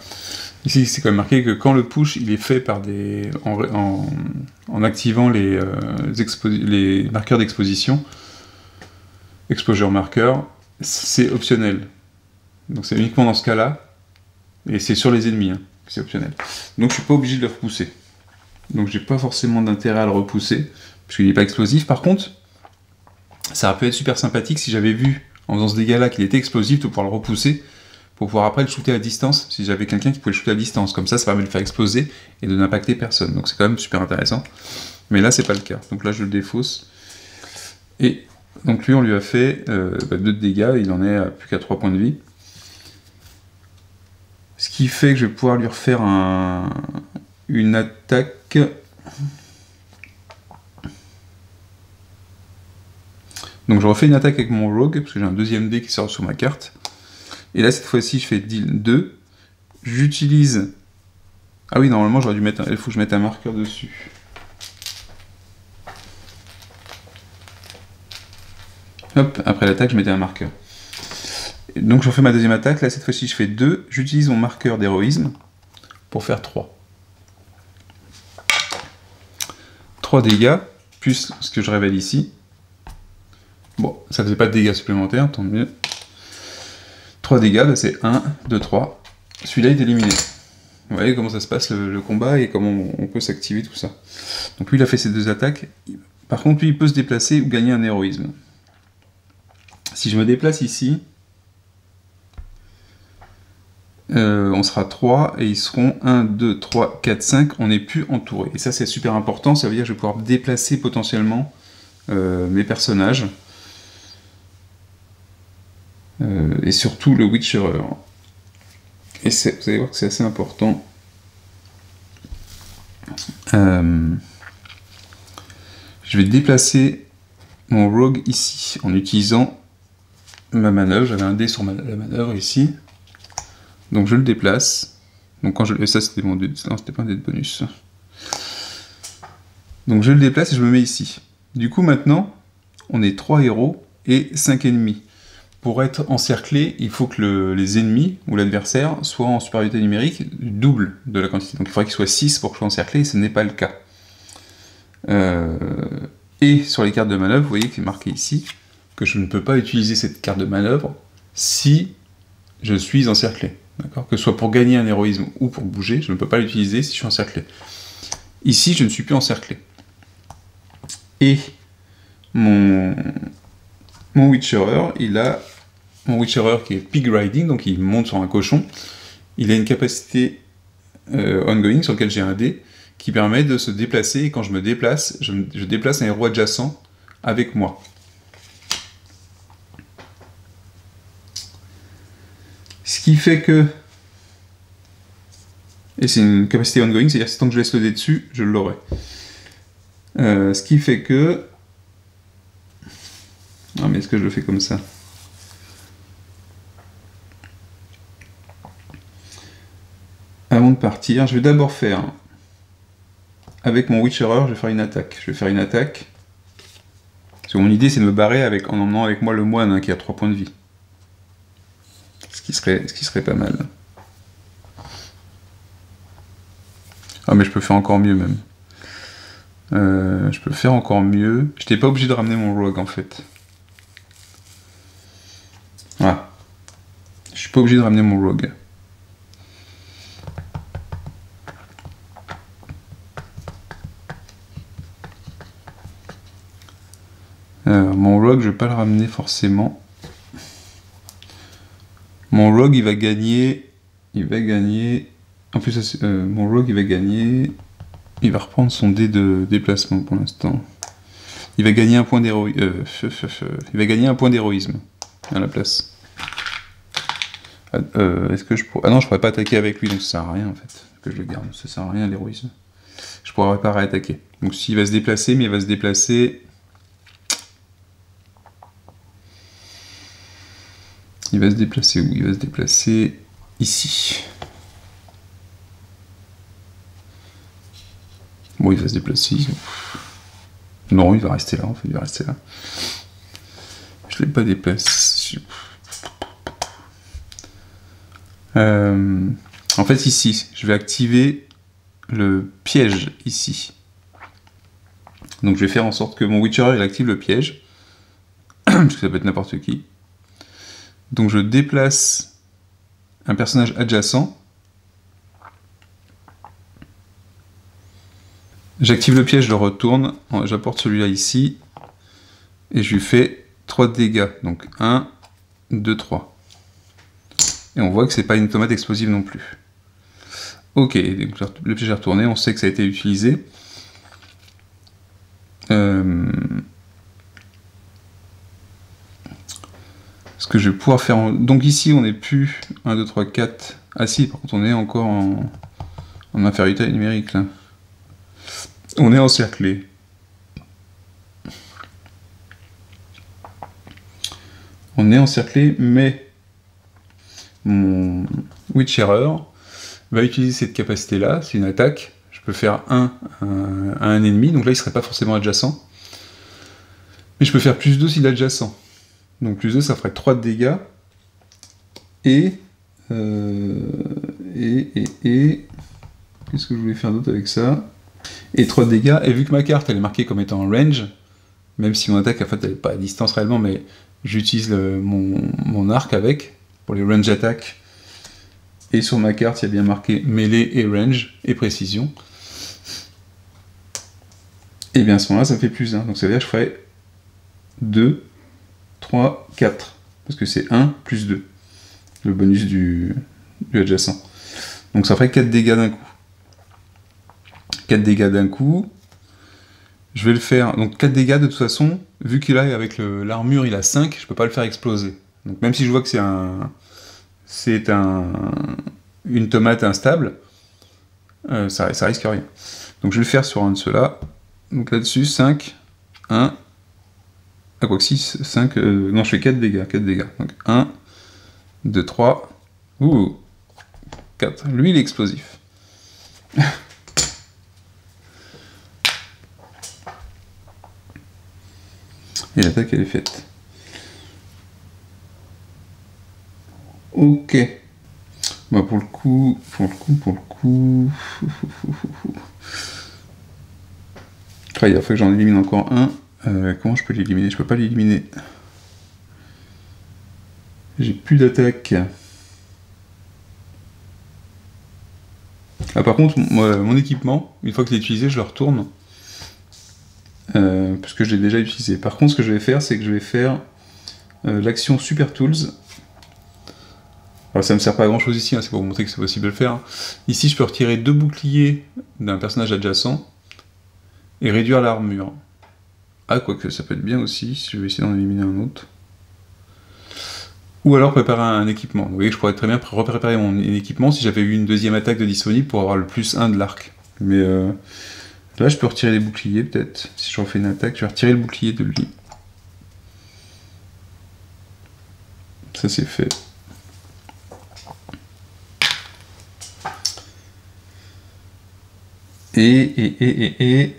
Ici, c'est quand même marqué que quand le push, il est fait par des... en activant les marqueurs d'exposition, exposure marqueur, c'est optionnel. Donc c'est uniquement dans ce cas-là, et c'est sur les ennemis, hein, c'est optionnel. Donc je suis pas obligé de le repousser. Donc j'ai pas forcément d'intérêt à le repousser, parce qu'il n'est pas explosif. Par contre, ça aurait pu être super sympathique si j'avais vu, en faisant ce dégât-là, qu'il était explosif, de pouvoir le repousser, pour pouvoir après le shooter à distance, si j'avais quelqu'un qui pouvait le shooter à distance. Comme ça permet de le faire exploser et de n'impacter personne. Donc c'est quand même super intéressant. Mais là, c'est pas le cas. Donc là, je le défausse. Et donc lui, on lui a fait 2 de dégâts, il en est à plus qu'à 3 points de vie. Ce qui fait que je vais pouvoir lui refaire une attaque... Donc je refais une attaque avec mon rogue, parce que j'ai un deuxième dé qui sort sur ma carte. Et là, cette fois-ci, je fais deal 2. J'utilise... Ah oui, normalement, j'aurais dû mettre... Il faut que je mette un marqueur dessus. Hop, après l'attaque, je mettais un marqueur. Donc je refais ma deuxième attaque, là cette fois-ci je fais 2, j'utilise mon marqueur d'héroïsme pour faire 3. 3 dégâts, plus ce que je révèle ici. Bon, ça faisait pas de dégâts supplémentaires, tant mieux. 3 dégâts, bah c'est 1, 2, 3. Celui-là est éliminé. Vous voyez comment ça se passe le combat et comment on peut s'activer tout ça. Donc lui il a fait ses 2 attaques. Par contre lui il peut se déplacer ou gagner un héroïsme. Si je me déplace ici, on sera 3 et ils seront 1, 2, 3, 4, 5. On n'est plus entouré. Et ça c'est super important, ça veut dire que je vais pouvoir déplacer potentiellement mes personnages. Et surtout le Witcherer. Et vous allez voir que c'est assez important. Je vais déplacer mon Rogue ici en utilisant ma manœuvre. J'avais un dé sur la manœuvre ici. Donc je le déplace. Donc quand et ça c'était mon dé. Non, c'était pas un dé de bonus. Donc je le déplace et je me mets ici. Du coup maintenant, on est 3 héros et 5 ennemis. Pour être encerclé, il faut que les ennemis ou l'adversaire soient en supériorité numérique du double de la quantité. Donc il faudrait qu'il soit 6 pour que je sois encerclé, et ce n'est pas le cas. Et sur les cartes de manœuvre, vous voyez qu'il est marqué ici que je ne peux pas utiliser cette carte de manœuvre si je suis encerclé. Que ce soit pour gagner un héroïsme ou pour bouger, je ne peux pas l'utiliser si je suis encerclé. Ici, je ne suis plus encerclé. Et mon Witcherer, il a mon Witcherer qui est Pig Riding, donc il monte sur un cochon. Il a une capacité ongoing sur laquelle j'ai un dé qui permet de se déplacer, et quand je me déplace, je déplace un héros adjacent avec moi. Ce qui fait que... Et c'est une capacité ongoing, c'est-à-dire que tant que je laisse le dé dessus, je l'aurai. Ce qui fait que... Ah mais est-ce que je le fais comme ça? Avant de partir, je vais d'abord faire... Avec mon Witcherer, je vais faire une attaque. Je vais faire une attaque. Parce que mon idée, c'est de me barrer en emmenant avec moi le moine qui a 3 points de vie. Ce qui serait pas mal. Ah mais je peux faire encore mieux même. Je peux faire encore mieux. Je n'étais pas obligé de ramener mon Rogue en fait. Voilà. Je suis pas obligé de ramener mon Rogue. Mon Rogue, je vais pas le ramener forcément. Mon Rogue, il va gagner... En plus, mon Rogue, il va gagner... Il va reprendre son dé de déplacement pour l'instant. Il va gagner un point d'héroïsme. Il va gagner un point d'héroïsme à la place. Est-ce que je pourrais... Ah non, je pourrais pas attaquer avec lui, donc ça sert à rien en fait. Que je le garde, ça sert à rien l'héroïsme. Je pourrais pas réattaquer. Donc s'il va se déplacer, mais il va se déplacer... Il va se déplacer où? Il va se déplacer ici. Bon, il va se déplacer ici. Non, il va rester là, en fait, il va rester là. Je ne l'ai pas déplacé. En fait, ici, je vais activer le piège ici. Donc, je vais faire en sorte que mon Witcherer, il active le piège. Parce que ça peut être n'importe qui. Donc, je déplace un personnage adjacent. J'active le piège, je le retourne, j'apporte celui-là ici, et je lui fais 3 dégâts. Donc 1, 2, 3. Et on voit que c'est pas une automate explosive non plus. Ok, donc le piège est retourné, on sait que ça a été utilisé. Ce que je vais pouvoir faire... Donc ici, on n'est plus 1, 2, 3, 4... Ah si, par contre, on est encore en infériorité numérique, là. On est encerclé. On est encerclé, mais mon Witcherer va utiliser cette capacité-là. C'est une attaque. Je peux faire 1 à un ennemi. Donc là, il ne serait pas forcément adjacent. Mais je peux faire plus 2 s'il est adjacent. Donc plus 2, ça ferait 3 de dégâts. Et... Qu'est-ce que je voulais faire d'autre avec ça? Et 3 dégâts, et vu que ma carte elle est marquée comme étant en range, même si mon attaque en fait elle n'est pas à distance réellement, mais j'utilise mon arc avec, pour les range attaques, et sur ma carte il y a bien marqué mêlée et range, et précision, et bien à ce moment-là ça me fait plus 1, donc ça veut dire que je ferai 2, 3, 4, parce que c'est 1 plus 2, le bonus du adjacent. Donc ça ferait 4 dégâts d'un coup. 4 dégâts d'un coup. Je vais le faire. Donc 4 dégâts de toute façon, vu qu'il a avec l'armure il a 5, je peux pas le faire exploser. Donc même si je vois que c'est une tomate instable, ça risque rien. Donc je vais le faire sur un de ceux-là. Donc là-dessus, 5, 1. Ah quoi que 6, 5. Non, je fais 4 dégâts. 4 dégâts. Donc 1, 2, 3. Ouh 4. Lui il est explosif. Et l'attaque elle est faite. Ok. Bah pour le coup. Ah, il faut que j'en élimine encore un. Comment je peux l'éliminer? Je peux pas l'éliminer. J'ai plus d'attaque. Ah par contre, mon équipement, une fois que je l'ai utilisé, je le retourne. Parce que je l'ai déjà utilisé. Par contre, ce que je vais faire, c'est que je vais faire l'action Super Tools. Alors ça me sert pas à grand chose ici, hein, c'est pour vous montrer que c'est possible de le faire. Ici, je peux retirer 2 boucliers d'un personnage adjacent et réduire l'armure. Ah, quoique ça peut être bien aussi, si je vais essayer d'en éliminer un autre. Ou alors préparer un équipement. Vous voyez que je pourrais très bien repréparer mon équipement si j'avais eu une deuxième attaque de disponible pour avoir le plus 1 de l'arc. Mais là, je peux retirer les boucliers, peut-être. Si je refais une attaque, je vais retirer le bouclier de lui. Ça, c'est fait. Et...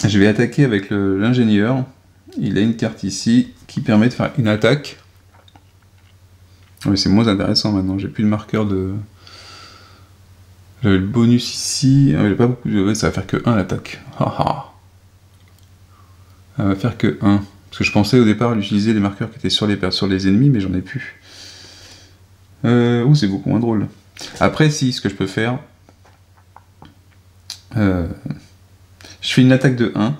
Je vais attaquer avec l'ingénieur. Il a une carte ici qui permet de faire une attaque. Mais c'est moins intéressant maintenant, j'ai plus de marqueur de... J'avais le bonus ici, il pas beaucoup de... ça va faire que 1 l'attaque. Ça va faire que 1. Parce que je pensais au départ utiliser les marqueurs qui étaient sur les ennemis, mais j'en ai plus. C'est beaucoup moins drôle. Après, si, ce que je peux faire... je fais une attaque de 1.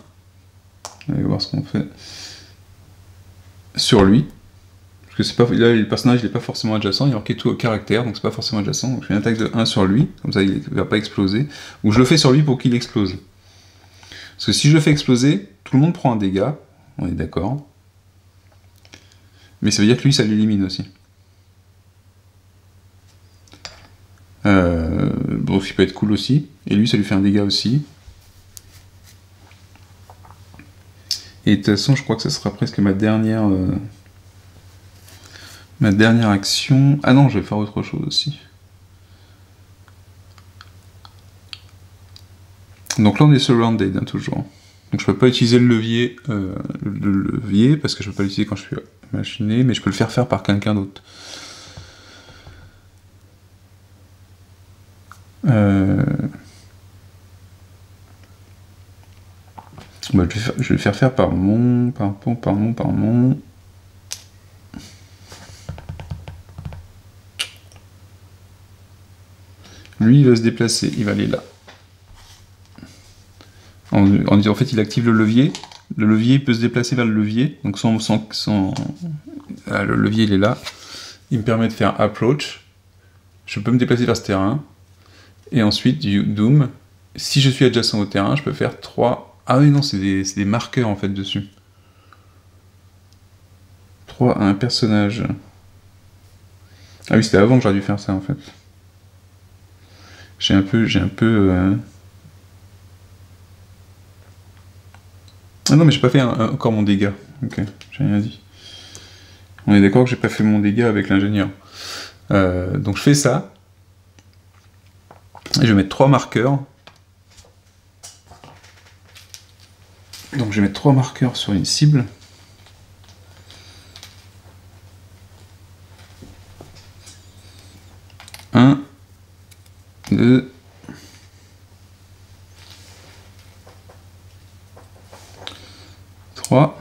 On va voir ce qu'on fait. Sur lui. Parce que c'est pas, là, le personnage n'est pas forcément adjacent, il est marqué tout au caractère, donc c'est pas forcément adjacent. Donc je fais une attaque de 1 sur lui, comme ça il va pas exploser. Ou je le fais sur lui pour qu'il explose. Parce que si je le fais exploser, tout le monde prend un dégât, on est d'accord. Mais ça veut dire que lui, ça l'élimine aussi. Bon, il peut être cool aussi. Et lui, ça lui fait un dégât aussi. Et de toute façon, je crois que ça sera presque ma dernière action. Ah non, je vais faire autre chose aussi. Donc là, on est surrounded, hein, toujours. Donc je peux pas utiliser le levier, parce que je peux pas l'utiliser quand je suis machiné, mais je peux le faire par quelqu'un d'autre. Bah, je vais le faire par mon. Lui, il va se déplacer, il va aller là. En fait, il active le levier. Le levier peut se déplacer vers le levier. Donc le levier, il est là. Il me permet de faire approach. Je peux me déplacer vers ce terrain. Et ensuite, du doom. Si je suis adjacent au terrain, je peux faire 3... Ah oui, non, c'est des marqueurs, en fait, dessus. 3 à un personnage. Ah oui, c'était avant que j'aurais dû faire ça, en fait. J'ai un peu... Ah non, mais j'ai pas fait encore mon dégât. Ok, j'ai rien dit. On est d'accord que j'ai pas fait mon dégât avec l'ingénieur. Donc je fais ça. Et je vais mettre 3 marqueurs. Donc je vais mettre 3 marqueurs sur une cible. 3.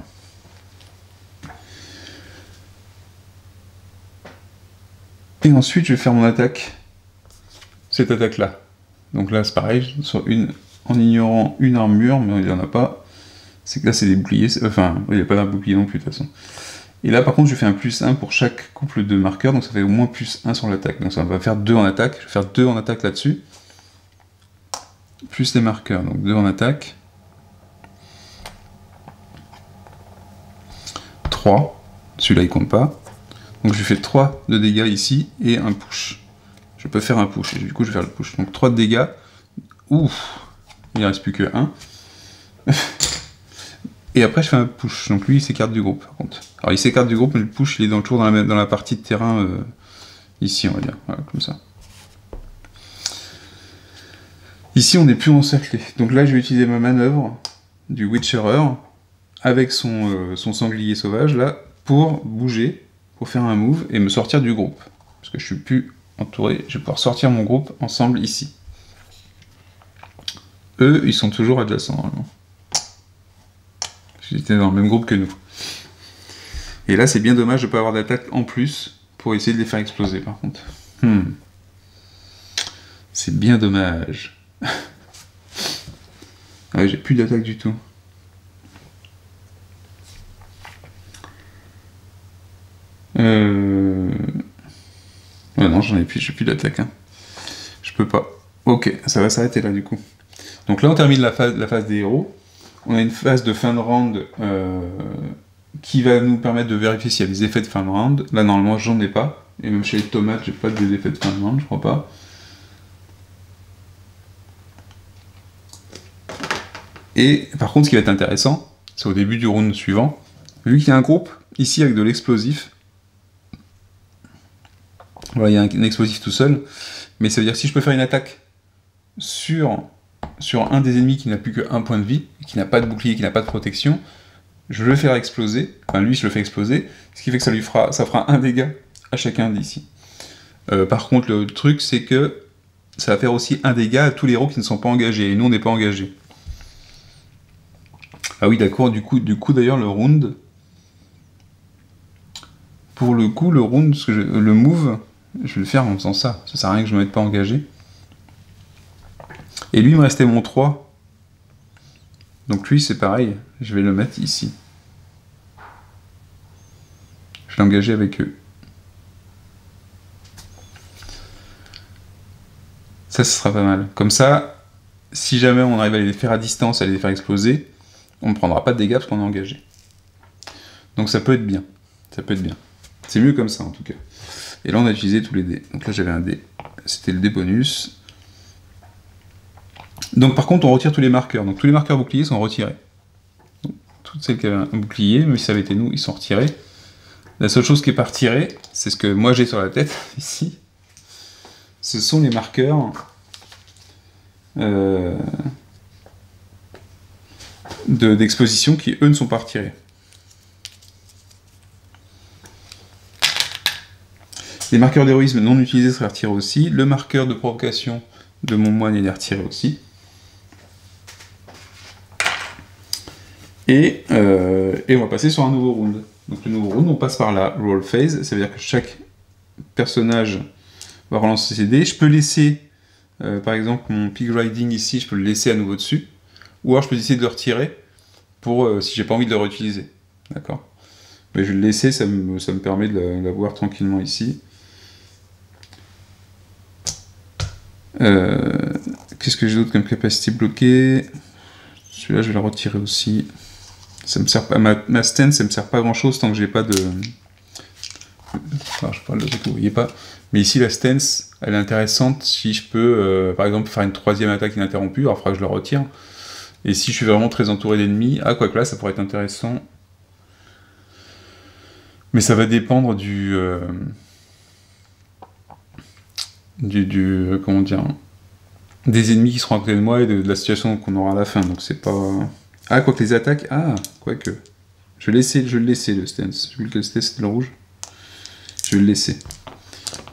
Et ensuite, je vais faire mon attaque. Cette attaque-là. Donc là, c'est pareil, en ignorant une armure, mais il n'y en a pas. C'est que là, c'est des boucliers. Enfin, il n'y a pas d'un bouclier non plus, de toute façon. Et là, par contre, je fais un +1 pour chaque couple de marqueurs, donc ça fait au moins +1 sur l'attaque. Donc ça va faire 2 en attaque. Je vais faire 2 en attaque là-dessus. Plus les marqueurs, donc 2 en attaque. 3. Celui-là, il compte pas. Donc je fais 3 de dégâts ici et un push. Je peux faire un push, et du coup je vais faire le push. Donc 3 de dégâts. Ouf, il ne reste plus que 1. Et après je fais un push. Donc lui il s'écarte du groupe par contre. Alors il s'écarte du groupe, mais le push il est toujours dans la partie de terrain ici on va dire. Voilà, comme ça. Ici on n'est plus encerclé. Donc là je vais utiliser ma manœuvre du Witcherer avec son sanglier sauvage là pour bouger, pour faire un move et me sortir du groupe. Parce que je suis plus entouré, je vais pouvoir sortir mon groupe ensemble ici. Eux, ils sont toujours adjacents normalement. Ils étaient dans le même groupe que nous. Et là, c'est bien dommage de ne pas avoir d'attaque en plus pour essayer de les faire exploser par contre. C'est bien dommage. Ah ouais, j'ai plus d'attaque du tout. Ouais, non, j'en ai plus, j'ai plus d'attaque. Hein. Je peux pas. Ok, ça va s'arrêter là du coup. Donc là, on termine la phase des héros. On a une phase de fin de round qui va nous permettre de vérifier s'il y a des effets de fin de round. Là, normalement, j'en ai pas. Et même chez les tomates, j'ai pas d'effets de fin de round, je crois pas. Et par contre, ce qui va être intéressant, c'est au début du round suivant. Vu qu'il y a un groupe ici avec de l'explosif, voilà, il y a un explosif tout seul, mais ça veut dire que si je peux faire une attaque sur un des ennemis qui n'a plus que 1 point de vie, qui n'a pas de bouclier, qui n'a pas de protection, je vais le faire exploser, enfin lui je le fais exploser, ce qui fait que ça fera un dégât à chacun d'ici. Par contre le truc c'est que ça va faire aussi un dégât à tous les héros qui ne sont pas engagés, et nous on n'est pas engagés. Ah oui d'accord, du coup d'ailleurs le round, pour le coup le round, le move, je vais le faire en faisant ça, ça sert à rien que je ne me mette pas engagé. Et lui il me restait mon 3. Donc lui c'est pareil, je vais le mettre ici. Je vais l'engager avec eux. Ça, ce sera pas mal. Comme ça, si jamais on arrive à les faire à distance, à les faire exploser, on ne prendra pas de dégâts parce qu'on est engagé. Donc ça peut être bien. Ça peut être bien. C'est mieux comme ça en tout cas. Et là on a utilisé tous les dés. Donc là j'avais un dé. C'était le dé bonus. Donc par contre on retire tous les marqueurs. Donc tous les marqueurs boucliers sont retirés. Donc, toutes celles qui avaient un bouclier, même si ça avait été nous, ils sont retirés. La seule chose qui est pas retirée, c'est ce que moi j'ai sur la tête, ici. Ce sont les marqueurs d'exposition qui, eux, ne sont pas retirés. Les marqueurs d'héroïsme non utilisés seraient retirés aussi. Le marqueur de provocation de mon moine est retiré aussi. Et on va passer sur un nouveau round. Donc le nouveau round, on passe par la roll phase, ça veut dire que chaque personnage va relancer ses dés. Je peux laisser, par exemple, mon pig riding ici, je peux le laisser à nouveau dessus. Ou alors je peux essayer de le retirer pour si j'ai pas envie de le réutiliser. D'accord ? Mais je vais le laisser, ça me permet de l'avoir tranquillement ici. Qu'est-ce que j'ai d'autre comme capacité bloquée ? Celui-là, je vais le retirer aussi. Ça me sert pas, ma stance, ça me sert pas grand chose tant que j'ai pas de. Enfin, je parle de truc que vous voyez pas. Mais ici, la stance, elle est intéressante si je peux, par exemple, faire une 3e attaque ininterrompue. Alors, il faudra que je le retire. Et si je suis vraiment très entouré d'ennemis, quoique là, ça pourrait être intéressant. Mais ça va dépendre comment dire, des ennemis qui seront à côté de moi et de la situation qu'on aura à la fin. Donc, c'est pas. Quoique les attaques. Quoique. Je vais le laisser le stance. Vu que le stance c'était le rouge. Je vais le laisser.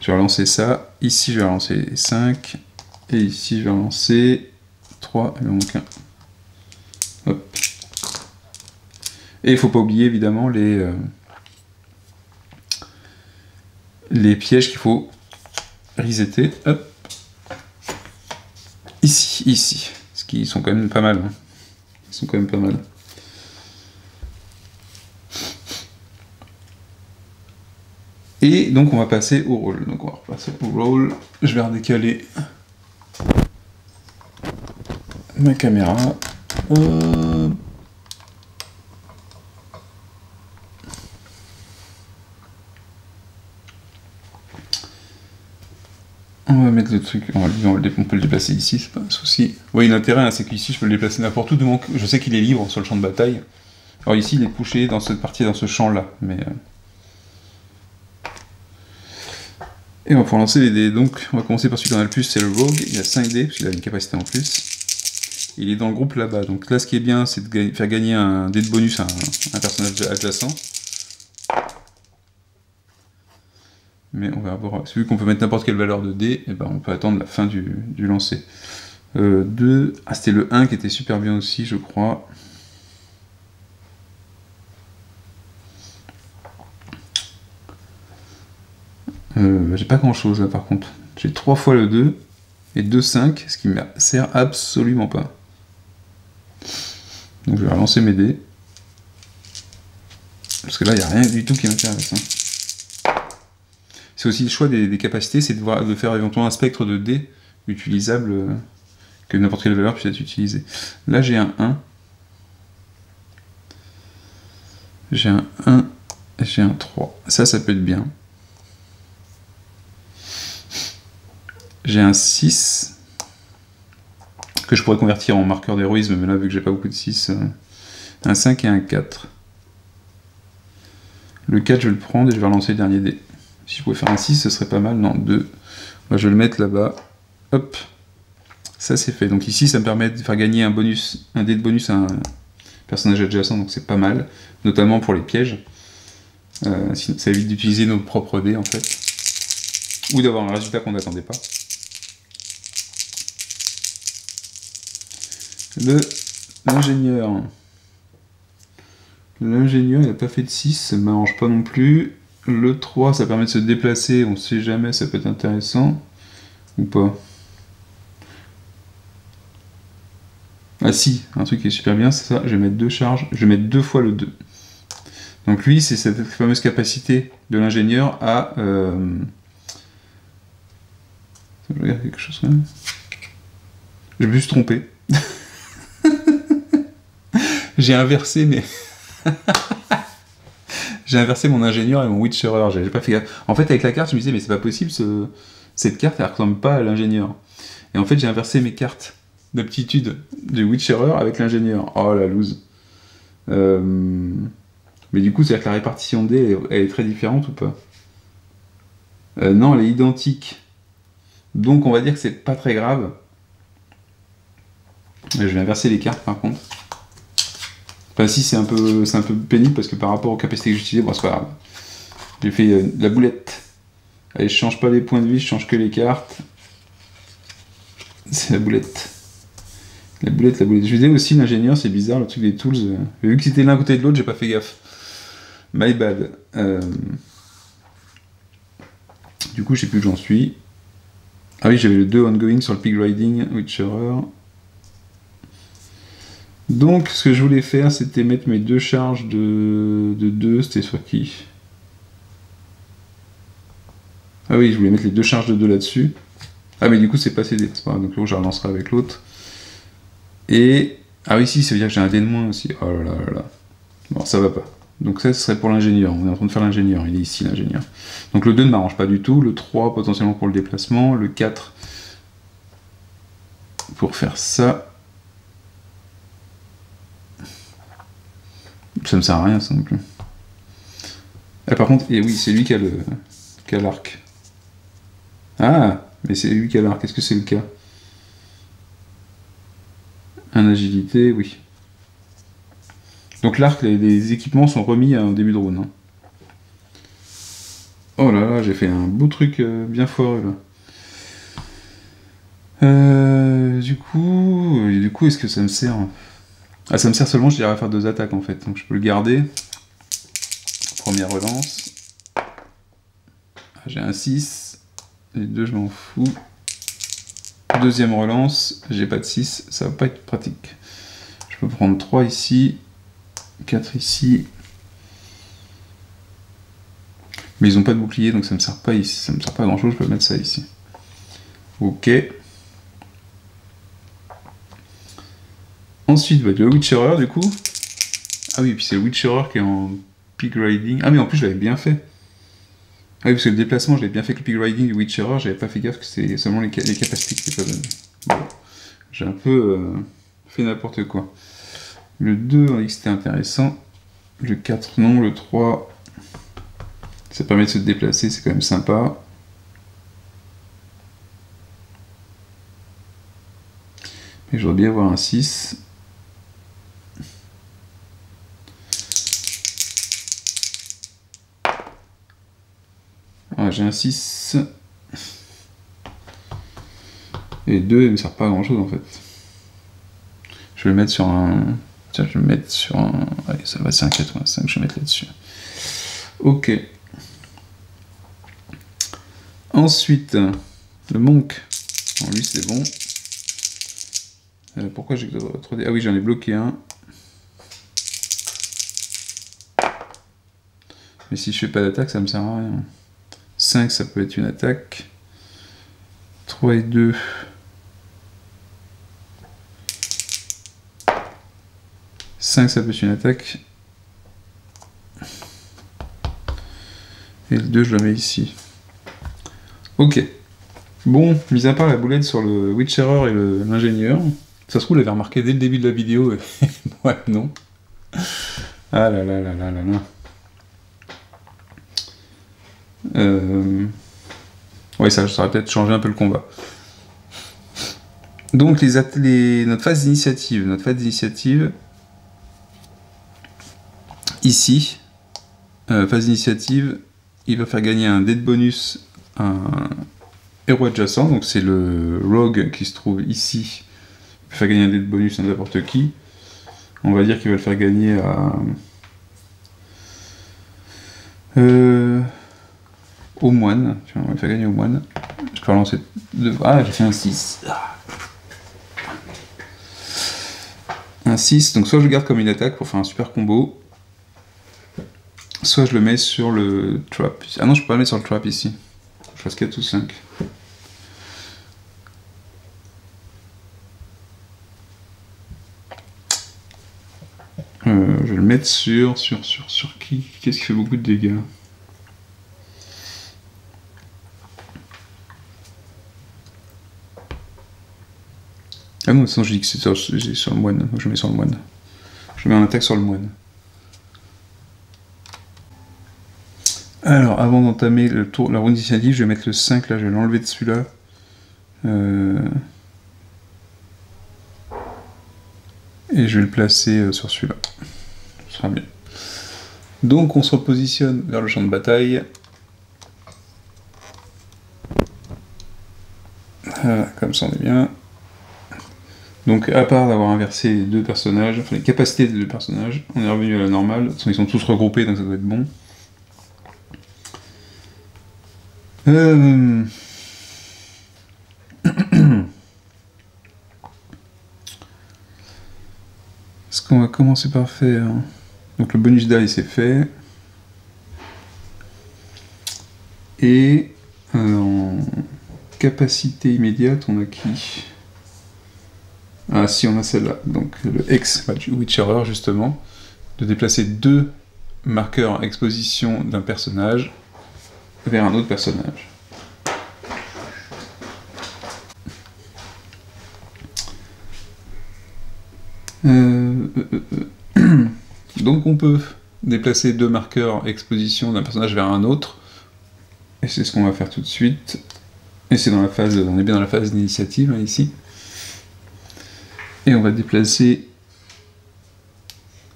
Je vais relancer ça. Ici, je vais relancer 5. Et ici, je vais relancer 3. Il me manque un. Hop. Et il faut pas oublier évidemment les pièges qu'il faut resetter. Hop. Ici. Parce qu'ils sont quand même pas mal. Hein. Ils sont quand même pas mal. Et donc on va passer au roll. Donc on va repasser au roll. Je vais redécaler ma caméra. On va mettre le truc, on peut le déplacer ici, c'est pas un souci. Oui, l'intérêt, hein, c'est qu'ici, je peux le déplacer n'importe où, donc je sais qu'il est libre sur le champ de bataille. Alors ici, il est couché dans cette partie, dans ce champ-là, mais... Et on va pouvoir lancer les dés. Donc, on va commencer par celui qui en a le plus, c'est le Rogue. Il a 5 dés, parce qu'il a une capacité en plus. Il est dans le groupe là-bas. Donc là, ce qui est bien, c'est de faire gagner un dé de bonus à un personnage adjacent. Mais on va avoir... Vu qu'on peut mettre n'importe quelle valeur de dés, et ben on peut attendre la fin du lancer. 2... Ah, c'était le 1 qui était super bien aussi, je crois. J'ai pas grand chose là par contre. J'ai 3 fois le 2 et 2, 5, ce qui me sert absolument pas. Donc je vais relancer mes dés. Parce que là, il n'y a rien du tout qui m'intéresse. Hein. C'est aussi le choix des capacités, c'est de faire éventuellement un spectre de dés utilisable, que n'importe quelle valeur puisse être utilisée. Là, j'ai un 1. J'ai un 1 et j'ai un 3. Ça peut être bien. J'ai un 6 que je pourrais convertir en marqueur d'héroïsme, mais là, vu que j'ai pas beaucoup de 6, un 5 et un 4. Le 4, je vais le prendre et je vais relancer le dernier dé. Si je pouvais faire un 6, ce serait pas mal. Non, 2. Moi, je vais le mettre là-bas. Hop. Ça, c'est fait. Donc ici, ça me permet de faire gagner un dé de bonus à un personnage adjacent, donc c'est pas mal. Notamment pour les pièges. Ça évite d'utiliser nos propres dés, en fait. Ou d'avoir un résultat qu'on n'attendait pas. L'ingénieur. L'ingénieur, il n'a pas fait de 6, ça ne m'arrange pas non plus. Le 3, ça permet de se déplacer, on ne sait jamais, ça peut être intéressant. Ou pas. Ah si, un truc qui est super bien, c'est ça, je vais mettre 2 charges, je vais mettre 2 fois le 2. Donc lui, c'est cette fameuse capacité de l'ingénieur à... Je regarde quelque chose quand même. Je me suis trompé. J'ai inversé mes... J'ai inversé mon ingénieur et mon witcherer, j'ai pas fait gaffe. En fait, avec la carte, je me disais, mais c'est pas possible, cette carte, elle ressemble pas à l'ingénieur. Et en fait, j'ai inversé mes cartes d'aptitude du witcherer avec l'ingénieur. Oh la loose. Mais du coup, c'est-à-dire que la répartition de dés, elle est très différente ou pas? Non, elle est identique. Donc, on va dire que c'est pas très grave. Je vais inverser les cartes, par contre. Enfin, si, c'est un peu pénible, parce que par rapport aux capacités que j'utilisais, bon, c'est pas grave. J'ai fait la boulette. Allez, je change pas les points de vie, je change que les cartes. C'est la boulette. La boulette. Je disais aussi, l'ingénieur, c'est bizarre, le truc des tools. Vu que c'était l'un à côté de l'autre, j'ai pas fait gaffe. My bad. Du coup, je sais plus où j'en suis. Ah oui, j'avais le 2 ongoing sur le pig riding, Witcherer. Donc, ce que je voulais faire, c'était mettre mes 2 charges de 2. C'était sur qui? Ah oui, je voulais mettre les 2 charges de 2 là-dessus. Ah, mais du coup, c'est pas cédé. C'est pas grave, donc je relancerai avec l'autre. Et... Ah oui, si, ça veut dire que j'ai un dé de moins aussi. Oh là là là là. Bon, ça va pas. Donc ça, ce serait pour l'ingénieur. On est en train de faire l'ingénieur. Il est ici, l'ingénieur. Donc le 2 ne m'arrange pas du tout. Le 3, potentiellement pour le déplacement. Le 4, pour faire ça. Ça me sert à rien, ça non plus. Ah, par contre, et oui, c'est lui qui a l'arc. Ah, mais c'est lui qui a l'arc. Est-ce que c'est le cas? Un agilité, oui. Donc l'arc, les équipements sont remis en début de round. Hein. Oh là là, j'ai fait un beau truc bien foireux là. Du coup, est-ce que ça me sert? Ah, ça me sert seulement, je dirais, à faire 2 attaques en fait. Donc je peux le garder. Première relance. Ah, j'ai un 6. Les 2, je m'en fous. Deuxième relance, j'ai pas de 6, ça va pas être pratique. Je peux prendre 3 ici, 4 ici. Mais ils ont pas de bouclier, donc ça me sert pas ici. Ça me sert pas à grand chose, je peux mettre ça ici. Ok. Ensuite, le Witcherer du coup. Ah oui, puis c'est le Witcherer qui est en Peak Riding. Ah mais en plus je l'avais bien fait. Ah oui, parce que le déplacement, je l'avais bien fait avec le Peak Riding du Witcherer, j'avais pas fait gaffe que c'est seulement les capacités qui étaient pas bonnes. Bon. J'ai un peu fait n'importe quoi. Le 2, on dit que c'était intéressant. Le 4, non. Le 3, ça permet de se déplacer, c'est quand même sympa. Mais je voudrais bien avoir un 6. Ah, j'ai un 6. Et 2, il me sert pas à grand chose en fait. Je vais le mettre sur un. Tiens, je vais le mettre sur un. Allez, ça va, c'est un 85, je vais mettre là-dessus. Ok. Ensuite, le Monk. Bon, lui, c'est bon. Pourquoi j'ai 3D? Ah oui, j'en ai bloqué un. Mais si je fais pas d'attaque, ça me sert à rien. 5, ça peut être une attaque. 3 et 2. 5, ça peut être une attaque. Et le 2, je le mets ici. Ok. Bon, mis à part la boulette sur le Witcherer et l'ingénieur, ça se trouve, l'avait remarqué dès le début de la vidéo, et ouais, non. Ah là là là là là là. Ouais, ça aurait peut-être changé un peu le combat. Donc, notre phase d'initiative. Notre phase d'initiative, ici, phase d'initiative, il va faire gagner un dé de bonus à un héros adjacent. Donc, c'est le rogue qui se trouve ici. Il peut faire gagner un dé de bonus à n'importe qui. On va dire qu'il va le faire gagner à. Au moine. Tu vois, on va le faire gagner au moine. Je peux relancer 2 fois. Ah, j'ai fait un 6. Un 6, donc soit je le garde comme une attaque pour faire un super combo, soit je le mets sur le trap. Ah non, je peux pas le mettre sur le trap ici. Je fasse 4 ou 5. Je vais le mettre sur qui? Qu'est-ce qui fait beaucoup de dégâts? Ah non, sinon je dis que c'est sur le moine, donc je mets sur le moine. Je mets en attaque sur le moine. Alors, avant d'entamer la round d'initiative, je vais mettre le 5 là, je vais l'enlever de celui-là. Et je vais le placer sur celui-là. Ce sera bien. Donc on se repositionne vers le champ de bataille. Voilà, comme ça on est bien. Donc à part d'avoir inversé les 2 personnages, enfin les capacités des 2 personnages, on est revenu à la normale. De toute façon, ils sont tous regroupés, donc ça doit être bon. Ce qu'on va commencer par faire. Donc le bonus die c'est fait. Et en capacité immédiate, on a qui? Ah si, on a celle-là. Donc le ex Witcherer justement, de déplacer 2 marqueurs exposition d'un personnage vers un autre personnage. Donc on peut déplacer 2 marqueurs exposition d'un personnage vers un autre, et c'est ce qu'on va faire tout de suite. Et c'est dans la phase, on est bien dans la phase d'initiative hein, ici. Et on va déplacer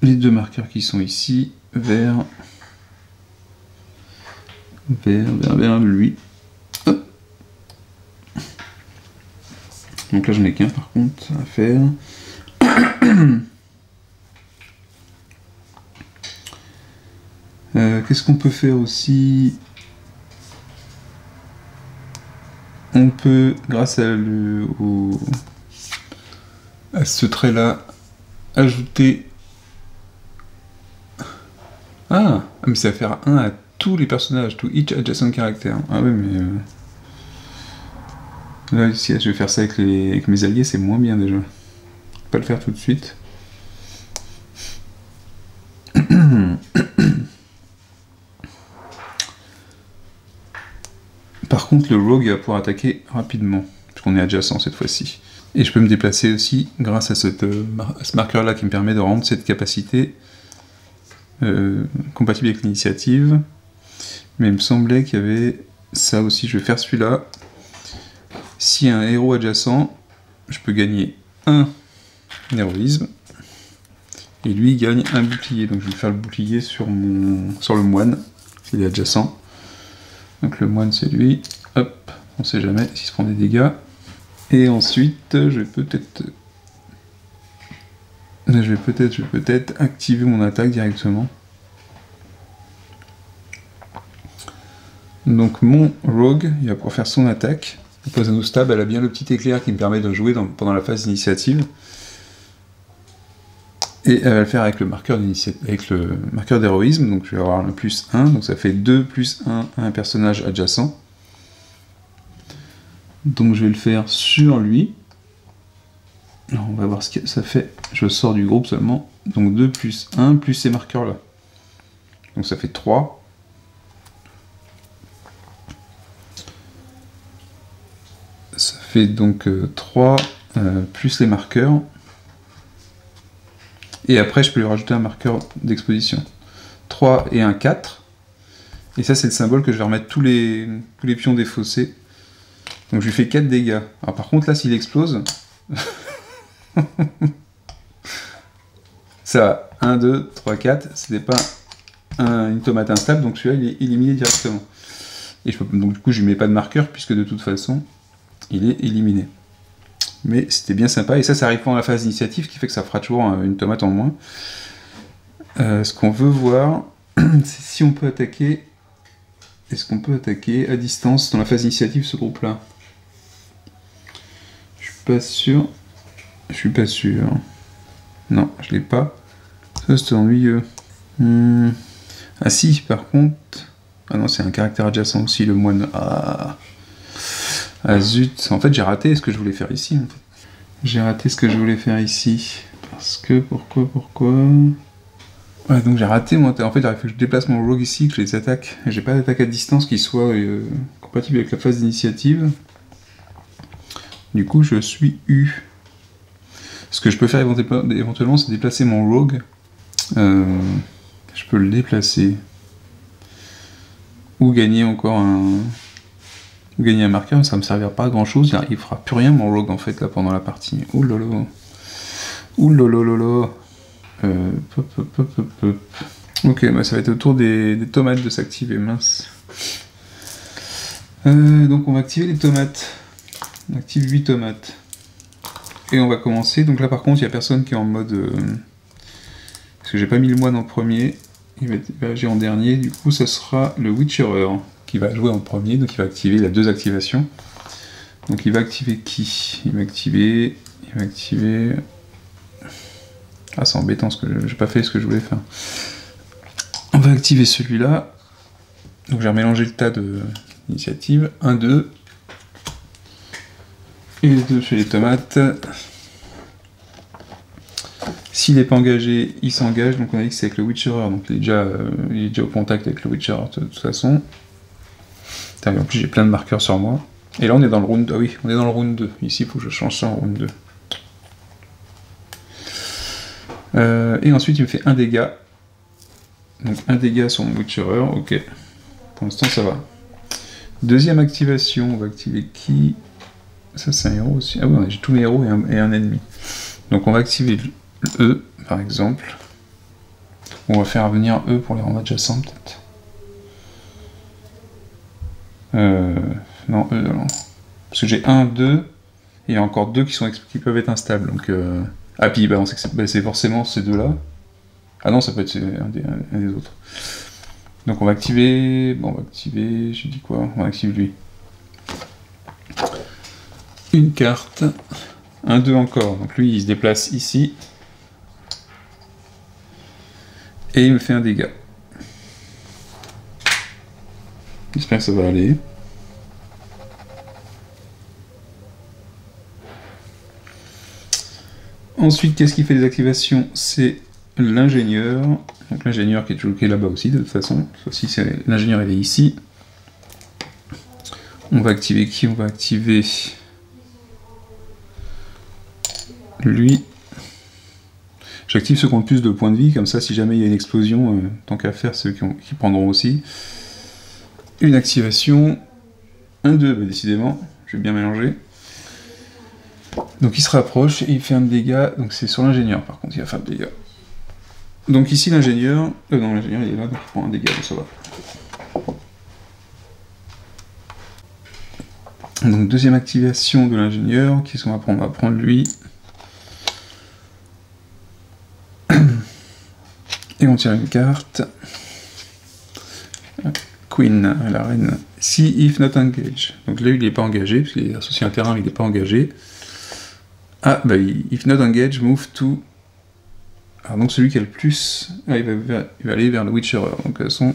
les 2 marqueurs qui sont ici vers lui. Hop. Donc là j'en ai qu'un par contre à faire. Qu'est-ce qu'on peut faire aussi? On peut, grâce à ce trait-là, ajouter... Ah, mais ça va faire 1 à tous les personnages, to each adjacent character. Ah oui, mais... Là, si je vais faire ça avec mes alliés, c'est moins bien déjà. Je vais pas le faire tout de suite. Par contre, le rogue va pouvoir attaquer rapidement, puisqu'on est adjacent cette fois-ci. Et je peux me déplacer aussi grâce à ce marqueur-là qui me permet de rendre cette capacité compatible avec l'initiative. Mais il me semblait qu'il y avait ça aussi. Je vais faire celui-là. Si un héros adjacent, je peux gagner un héroïsme. Et lui il gagne un bouclier. Donc je vais faire le bouclier sur le moine, s'il est adjacent. Donc le moine c'est lui. Hop, on sait jamais s'il se prend des dégâts. Et ensuite, je vais peut-être activer mon attaque directement. Donc mon rogue, il va pouvoir faire son attaque. La Poison Stab, elle a bien le petit éclair qui me permet de jouer pendant la phase d'initiative. Et elle va le faire avec le marqueur d'héroïsme. Donc je vais avoir le plus 1, donc ça fait 2 plus 1 à un personnage adjacent. Donc je vais le faire sur lui. Alors on va voir ce que ça fait. Je sors du groupe seulement. Donc 2 plus 1 plus ces marqueurs-là. Donc ça fait 3. Ça fait donc 3 plus les marqueurs. Et après je peux lui rajouter un marqueur d'exposition. 3 et un 4. Et ça c'est le symbole que je vais remettre tous les pions défaussés. Donc je lui fais 4 dégâts. Alors par contre là s'il explose... ça, 1, 2, 3, 4, c'était pas une tomate instable, donc celui-là il est éliminé directement. Et donc du coup je lui mets pas de marqueur, puisque de toute façon, il est éliminé. Mais c'était bien sympa, et ça arrive pendant la phase d'initiative, qui fait que ça fera toujours une tomate en moins. Ce qu'on veut voir, c'est si on peut attaquer... Est-ce qu'on peut attaquer à distance dans la phase d'initiative ce groupe-là? Je suis pas sûr. Je suis pas sûr. Non, je l'ai pas. Ça, c'est ennuyeux. Ah si, par contre... Ah non, c'est un caractère adjacent aussi, le moine. Ah zut. En fait, j'ai raté ce que je voulais faire ici. En fait. J'ai raté ce que je voulais faire ici. Parce que... Pourquoi Ouais, donc j'ai raté moi. En fait, il aurait fallu que je déplace mon rogue ici, que je les attaque. J'ai pas d'attaque à distance qui soit compatible avec la phase d'initiative. Du coup, je suis U. Ce que je peux faire éventuellement, c'est déplacer mon rogue. Je peux le déplacer. Ou gagner encore un marqueur, ça me servira pas à grand chose. Il fera plus rien mon rogue en fait là pendant la partie. Ouh lolo. Ouh lolo. Ok, bah ça va être au tour des tomates de s'activer, mince. Donc on va activer les tomates. On active 8 tomates. Et on va commencer. Donc là par contre il n'y a personne qui est en mode... parce que j'ai pas mis le moine en premier. Il va agir en dernier. Du coup ça sera le Witcherer qui va jouer en premier. Donc il va activer, il a 2 activations. Donc il va activer qui? Il va activer... Ah c'est embêtant parce que j'ai pas fait ce que je voulais faire. On va activer celui-là. Donc j'ai remélangé le tas d'initiatives. 1, 2. Et les 2 chez les tomates. S'il n'est pas engagé, il s'engage. Donc on a dit que c'est avec le Witcherer. Donc il est déjà au contact avec le Witcherer de toute façon. En plus j'ai plein de marqueurs sur moi. Et là on est dans le round... Ah oui, on est dans le round 2. Ici il faut que je change ça en round 2. Et ensuite il me fait un dégât. Donc un dégât sur mon Witcherer, ok. Pour l'instant ça va. Deuxième activation, on va activer qui? Ça c'est un héros aussi. Ah oui, j'ai tous mes héros et un ennemi. Donc on va activer le E, par exemple. On va faire venir E pour les rangs adjacents peut-être. Non, E, non. Parce que j'ai 1, 2, et il y a encore 2 qui peuvent être instables. Donc, ah, puis bah, on sait que c'est forcément ces deux-là. Ah non, ça peut être un des autres. Donc on va activer... Bon, on va activer... Je dis quoi? On va activer lui. Une carte. Un 2 encore. Donc lui, il se déplace ici. Et il me fait un dégât. J'espère que ça va aller. Ensuite, qu'est-ce qui fait des activations? C'est l'ingénieur. Donc l'ingénieur qui est là-bas aussi, de toute façon. Aussi, l'ingénieur, il est ici. On va activer qui? On va activer lui. J'active ceux qui ont le plus de points de vie, comme ça, si jamais il y a une explosion, tant qu'à faire, ceux qui prendront aussi. Une activation. Un 2, bah, décidément, je vais bien mélanger. Donc il se rapproche et il fait un dégât, donc c'est sur l'ingénieur par contre, il va faire le dégât. Donc ici l'ingénieur, non l'ingénieur il est là, donc il prend un dégât, ça va. Donc deuxième activation de l'ingénieur, qu'est-ce qu'on va prendre? On va prendre lui. Et on tire une carte. Queen, la reine. Si if not engage. Donc là il n'est pas engagé, parce qu'il est associé à un terrain, mais il n'est pas engagé. Ah, bah, if not engage, move to... Alors donc celui qui a le plus... Ah, il va aller vers le Witcherer. Donc de toute façon,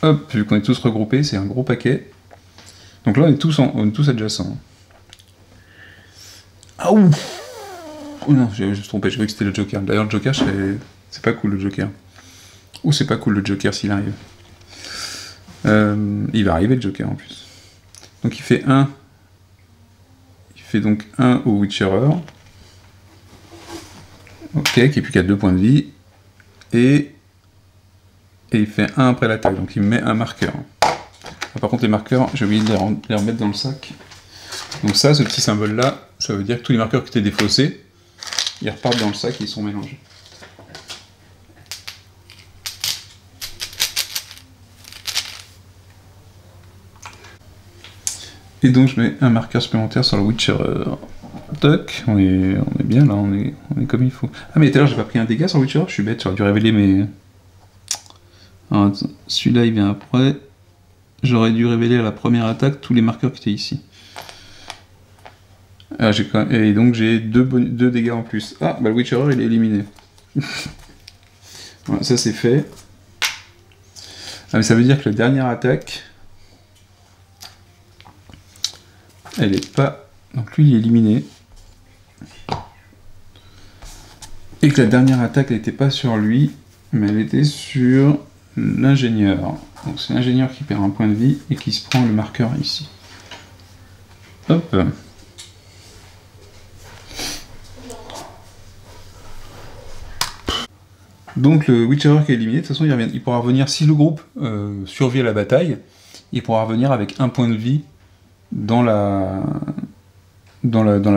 hop, vu qu'on est tous regroupés, c'est un gros paquet. Donc là, on est tous adjacents. Ah ouf! Oh non, j'ai juste trompé, je croyais que c'était le Joker. D'ailleurs, le Joker, c'est pas cool, le Joker. Ou c'est pas cool, le Joker, s'il arrive. Il va arriver, le Joker, en plus. Donc il fait 1... Il fait donc 1 au Witcherer. Ok, qui est plus qu'à 2 points de vie. Et il fait 1 après l'attaque, donc il met un marqueur. Ah, par contre les marqueurs, j'ai oublié de les remettre dans le sac. Donc ça, ce petit symbole là, ça veut dire que tous les marqueurs qui étaient défaussés, ils repartent dans le sac et ils sont mélangés. Et donc je mets un marqueur supplémentaire sur le Witcherer. Toc, on est bien là, on est comme il faut. Ah mais tout à l'heure j'ai pas pris un dégât sur le Witcherer, je suis bête, j'aurais dû révéler mes... Celui-là il vient après. J'aurais dû révéler à la première attaque tous les marqueurs qui étaient ici. Ah, et donc j'ai 2 dégâts en plus. Ah, bah le Witcherer il est éliminé. Voilà, ça c'est fait. Ah mais ça veut dire que la dernière attaque... Elle est pas... Donc lui il est éliminé. Et que la dernière attaque elle n'était pas sur lui, mais elle était sur l'ingénieur. Donc c'est l'ingénieur qui perd un point de vie et qui se prend le marqueur ici. Hop. Donc le Witcherer qui est éliminé, de toute façon il pourra revenir, si le groupe survit à la bataille, il pourra revenir avec 1 point de vie dans la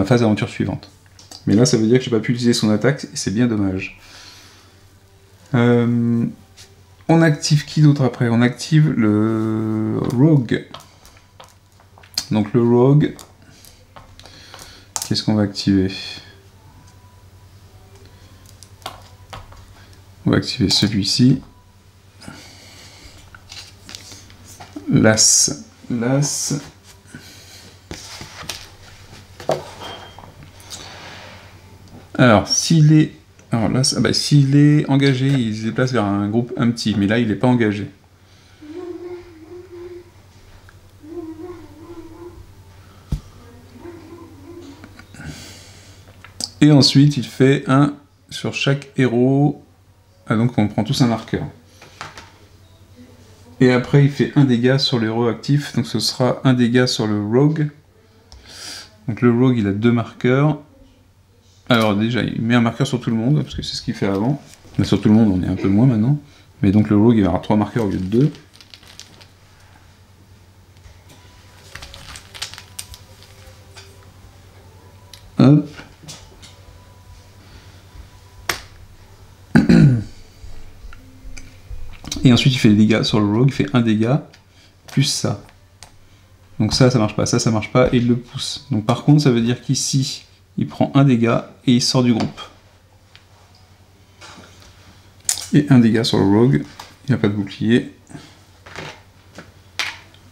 phase d'aventure suivante. Mais là ça veut dire que j'ai pas pu utiliser son attaque, et c'est bien dommage. On active qui d'autre après? On active le Rogue. Donc le Rogue, qu'est-ce qu'on va activer? On va activer celui-ci. L'As. Alors, s'il est... Alors là, bah, s'il est engagé, il se déplace vers un groupe empty, mais là, il n'est pas engagé. Et ensuite, il fait 1 sur chaque héros. Ah, donc on prend tous un marqueur. Et après, il fait 1 dégât sur l'héros actif, donc ce sera 1 dégât sur le Rogue. Donc le Rogue, il a 2 marqueurs. Alors déjà, il met un marqueur sur tout le monde, parce que c'est ce qu'il fait avant. Mais sur tout le monde, on est un peu moins maintenant. Mais donc le Rogue, il va avoir 3 marqueurs au lieu de 2. Hop. Et ensuite, il fait des dégâts sur le Rogue, il fait 1 dégât, plus ça. Donc ça marche pas, ça marche pas, et il le pousse. Donc par contre, ça veut dire qu'ici, il prend 1 dégât, et il sort du groupe. Et 1 dégât sur le Rogue, il n'a pas de bouclier.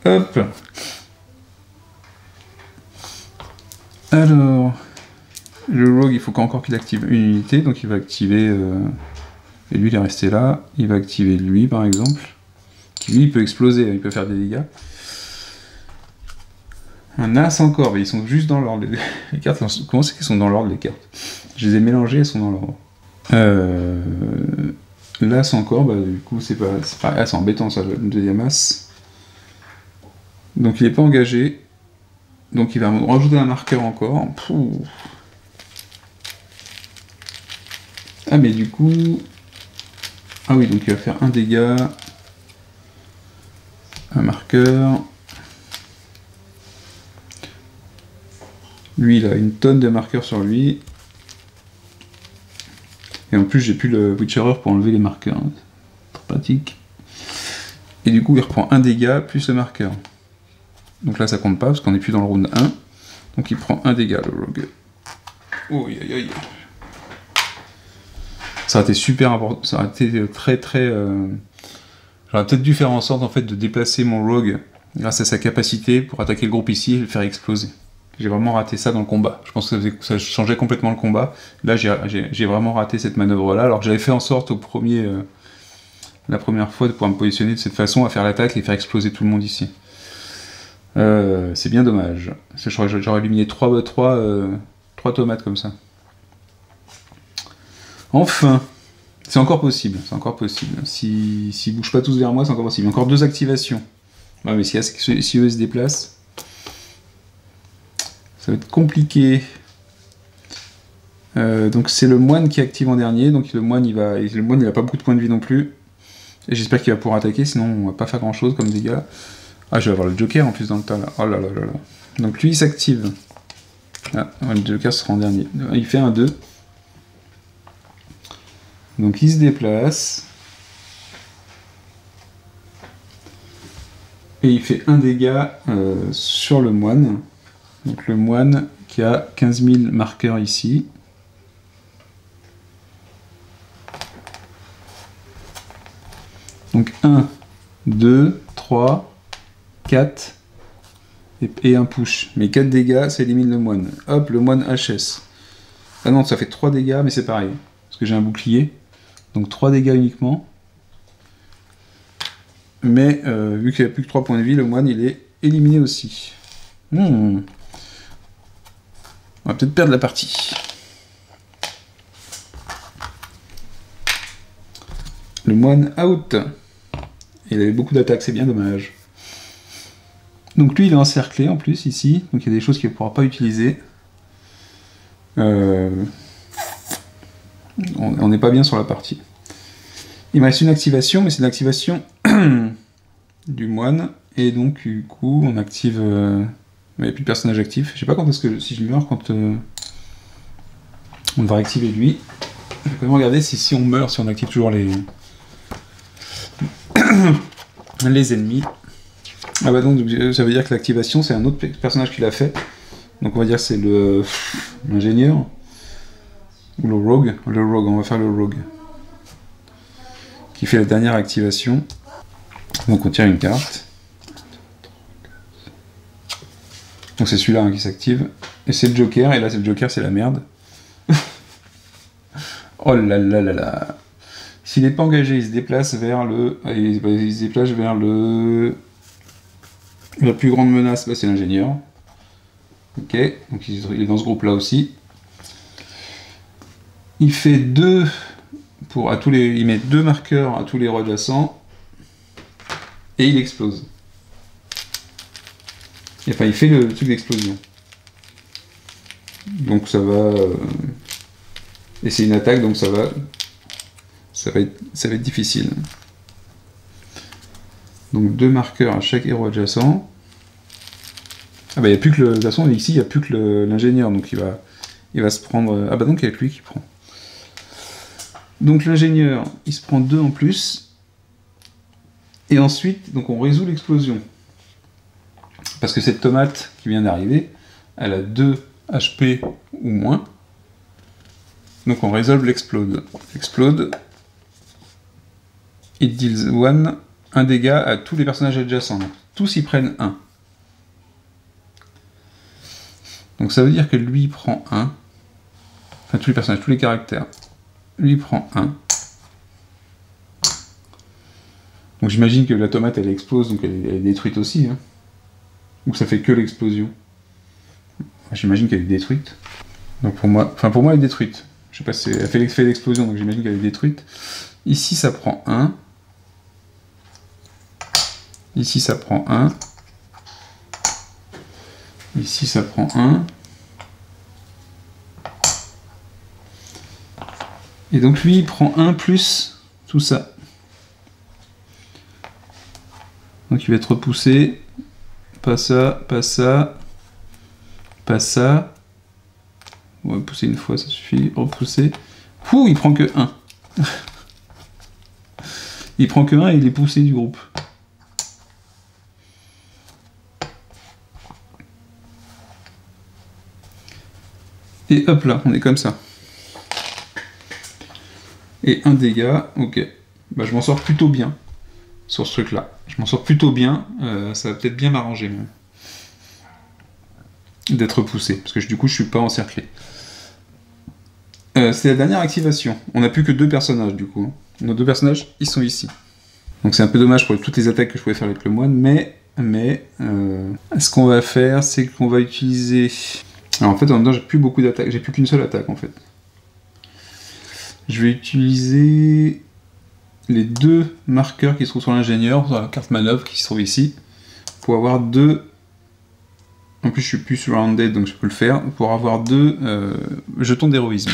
Hop. Alors, le rogue, il faut encore qu'il active une unité, donc il va activer... et lui, il est resté là. Il va activer lui, par exemple. Qui, lui, il peut exploser, il peut faire des dégâts. Un as encore, mais ils sont juste dans l'ordre. Les cartes, comment c'est qu'elles sont dans l'ordre, les cartes? Je les ai mélangées, elles sont dans l'ordre. L'as encore, bah du coup, c'est embêtant ça, le deuxième as. Donc il n'est pas engagé. Donc il va me rajouter un marqueur encore. Pouh. Ah mais du coup... Ah oui, donc il va faire un dégât. Un marqueur. Lui, il a une tonne de marqueurs sur lui. Et en plus, j'ai plus le Witcherer pour enlever les marqueurs. Très pratique. Et du coup, il reprend un dégât plus le marqueur. Donc là, ça compte pas, parce qu'on n'est plus dans le round 1. Donc il prend un dégât, le rogue. Oh, aïe, aïe. Ça aurait été super important. Ça aurait été très, très... J'aurais peut-être dû faire en sorte, en fait, de déplacer mon rogue grâce à sa capacité pour attaquer le groupe ici et le faire exploser. J'ai vraiment raté ça dans le combat. Je pense que ça changeait complètement le combat. Là, j'ai vraiment raté cette manœuvre-là, alors que j'avais fait en sorte la première fois de pouvoir me positionner de cette façon, à faire l'attaque et faire exploser tout le monde ici. C'est bien dommage. J'aurais éliminé 3 tomates comme ça. Enfin, c'est encore possible. C'est encore possible. S'ils bougent pas tous vers moi, c'est encore possible. Encore 2 activations. Ouais, mais si eux se déplacent, ça va être compliqué. Donc c'est le moine qui active en dernier. Donc le moine il a pas beaucoup de points de vie non plus. Et j'espère qu'il va pouvoir attaquer, sinon on va pas faire grand chose comme dégâts. Ah, je vais avoir le Joker en plus dans le tas là. Oh là là là là. Donc lui il s'active. Ah, le Joker sera en dernier. Il fait un 2. Donc il se déplace. Et il fait un dégât sur le moine. Donc le moine qui a 15 000 marqueurs ici. Donc 1, 2, 3, 4 et un push. Mais 4 dégâts, ça élimine le moine. Hop, le moine HS. Ah non, ça fait 3 dégâts, mais c'est pareil. Parce que j'ai un bouclier. Donc 3 dégâts uniquement. Mais vu qu'il n'y a plus que 3 points de vie, le moine il est éliminé aussi. On va peut-être perdre la partie. Le moine out. Il avait beaucoup d'attaques, c'est bien dommage. Donc lui il est encerclé en plus ici, donc il y a des choses qu'il ne pourra pas utiliser. On n'est pas bien sur la partie. Il me reste une activation, mais c'est l'activation du moine, et donc du coup on active... il n'y a plus de personnage actif. Je sais pas quand est-ce que... si je meurs, quand on va réactiver lui. Je vais quand même regarder si on meurt, si on active toujours les... les ennemis. Ah bah donc ça veut dire que l'activation c'est un autre personnage qui l'a fait. Donc on va dire que c'est l'ingénieur. Ou le rogue. Le rogue, on va faire le rogue. Qui fait la dernière activation. Donc on tire une carte. Donc c'est celui-là qui s'active. Et c'est le Joker, et là c'est le Joker, c'est la merde. Oh là là là là. S'il n'est pas engagé, il se déplace vers le... Il se déplace vers le... La plus grande menace, bah, c'est l'ingénieur. Ok, donc il est dans ce groupe-là aussi. Il fait 2 à tous les... Il met 2 marqueurs à tous les héros adjacents. Et il explose. Et enfin, il fait le truc d'explosion. Donc ça va... Et c'est une attaque, donc ça va être difficile. Donc 2 marqueurs à chaque héros adjacent. Ah bah il n'y a plus que le... De toute façon ici il n'y a plus que l'ingénieur, donc il va se prendre... Ah bah donc il y a que lui qui prend. Donc l'ingénieur, il se prend 2 en plus. Et ensuite, donc on résout l'explosion. Parce que cette tomate qui vient d'arriver, elle a 2 HP ou moins. Donc on résolve l'explode. Explode. It deals 1 dégât à tous les personnages adjacents. tous ils prennent 1. Donc ça veut dire que lui prend 1. Enfin tous les personnages, tous les caractères. Lui prend 1. Donc j'imagine que la tomate elle explose, donc elle est détruite aussi. Hein. Ou ça fait que l'explosion. J'imagine qu'elle est détruite. Donc pour moi elle est détruite. Je sais pas si elle fait l'effet d'explosion, donc j'imagine qu'elle est détruite. Ici ça prend 1. Ici ça prend 1. Ici ça prend 1. Et donc lui il prend 1 plus tout ça. Donc il va être repoussé. Pas ça, pas ça. Pas ça. On va pousser une fois, ça suffit. Repousser. Ouh, il prend que 1. Il prend que 1 et il est poussé du groupe. Et hop là, on est comme ça. Et 1 dégât, ok. Bah, je m'en sors plutôt bien sur ce truc-là. Je m'en sors plutôt bien. Ça va peut-être bien m'arranger même. D'être poussé, parce que du coup je suis pas encerclé. C'est la dernière activation. On n'a plus que 2 personnages du coup. Nos 2 personnages, ils sont ici. Donc c'est un peu dommage pour toutes les attaques que je pouvais faire avec le moine, mais ce qu'on va faire, c'est qu'on va utiliser... Alors en fait en même temps j'ai plus beaucoup d'attaques, j'ai plus qu'une seule attaque en fait. Je vais utiliser les 2 marqueurs qui se trouvent sur l'ingénieur, sur la carte manœuvre qui se trouve ici, pour avoir 2... En plus je suis plus surrounded donc je peux le faire, pour avoir 2 jetons d'héroïsme.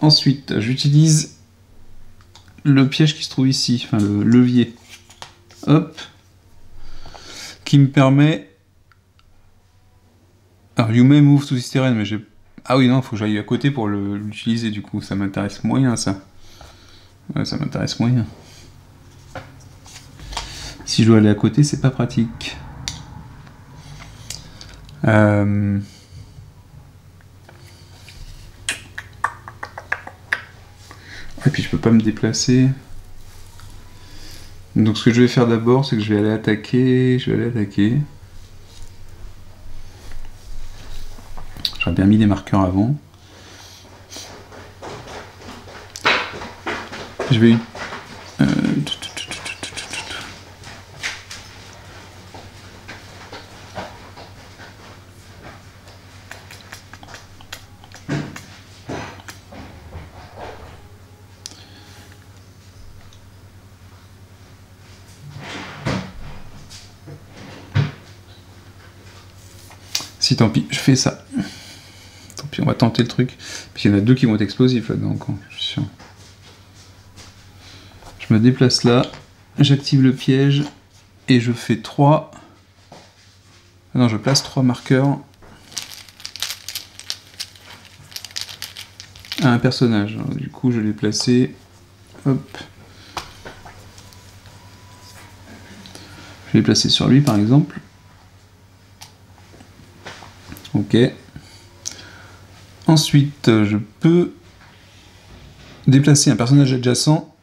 Ensuite, j'utilise le piège qui se trouve ici, enfin le levier. Hop. Qui me permet... Alors, you may move to this terrain, mais j'ai... Ah oui, non, il faut que j'aille à côté pour l'utiliser, du coup. Ça m'intéresse moyen, ça. Ouais, ça m'intéresse moyen. Si je dois aller à côté, c'est pas pratique. Et puis je peux pas me déplacer. Donc ce que je vais faire d'abord, c'est que je vais aller attaquer. J'aurais bien mis des marqueurs avant. Je vais... Si tant pis, je fais ça. Tant pis, on va tenter le truc. Puis il y en a 2 qui vont être explosifs là-dedans, je suis sûr. Je me déplace là, j'active le piège, et je fais 3... Ah non, je place 3 marqueurs à un personnage. Alors, du coup, je l'ai placé... Hop. Je l'ai placé sur lui, par exemple. Ok. Ensuite, je peux déplacer un personnage adjacent.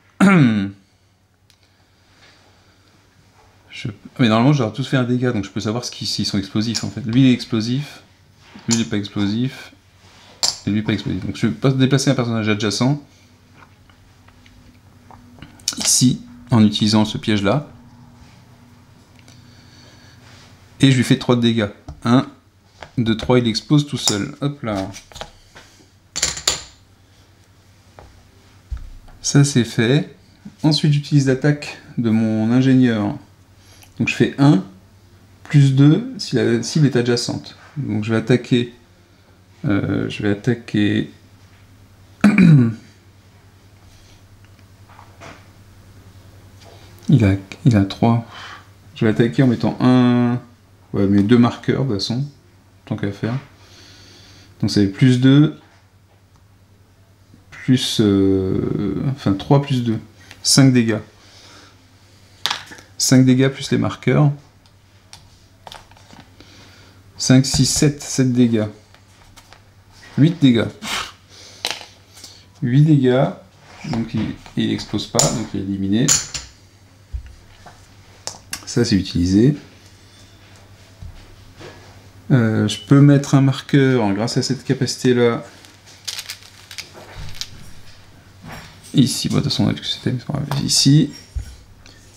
Mais normalement, j'aurais tous fait un dégât, donc je peux savoir s'ils sont explosifs en fait. Lui il est explosif, lui il n'est pas explosif, et lui pas explosif. Donc je peux déplacer un personnage adjacent ici en utilisant ce piège là. Et je lui fais 3 de dégâts. 1, 2, 3, il explose tout seul. Hop là. Ça c'est fait. Ensuite j'utilise l'attaque de mon ingénieur. Donc je fais 1, plus 2 si la cible est adjacente. Donc je vais attaquer... il a 3. Je vais attaquer en mettant 1... Ouais, mais 2 marqueurs de toute façon. Tant qu'à faire. Donc ça fait plus 2. Plus... Enfin 3 plus 2. 5 dégâts. 5 dégâts plus les marqueurs. 5, 6, 7 dégâts. 8 dégâts. 8 dégâts. Donc il explose pas, donc il est éliminé. Ça c'est utilisé. Je peux mettre un marqueur grâce à cette capacité là. Ici, bon, de toute façon on a vu que c'était ici.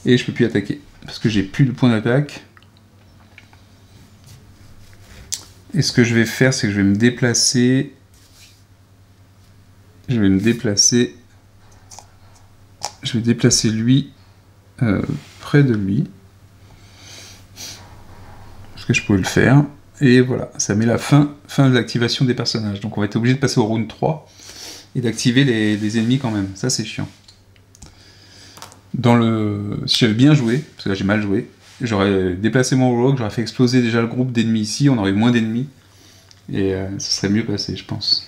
Et je peux plus attaquer. Parce que j'ai plus de points d'attaque. Et ce que je vais faire, c'est que je vais me déplacer. Je vais déplacer lui près de lui. Parce que je pouvais le faire. Et voilà, ça met la fin de l'activation des personnages. Donc on va être obligé de passer au round 3 et d'activer les ennemis quand même. Ça c'est chiant. Si j'avais bien joué, parce que là j'ai mal joué, j'aurais déplacé mon rogue, j'aurais fait exploser déjà le groupe d'ennemis ici, on aurait eu moins d'ennemis. Et ça serait mieux passé, je pense.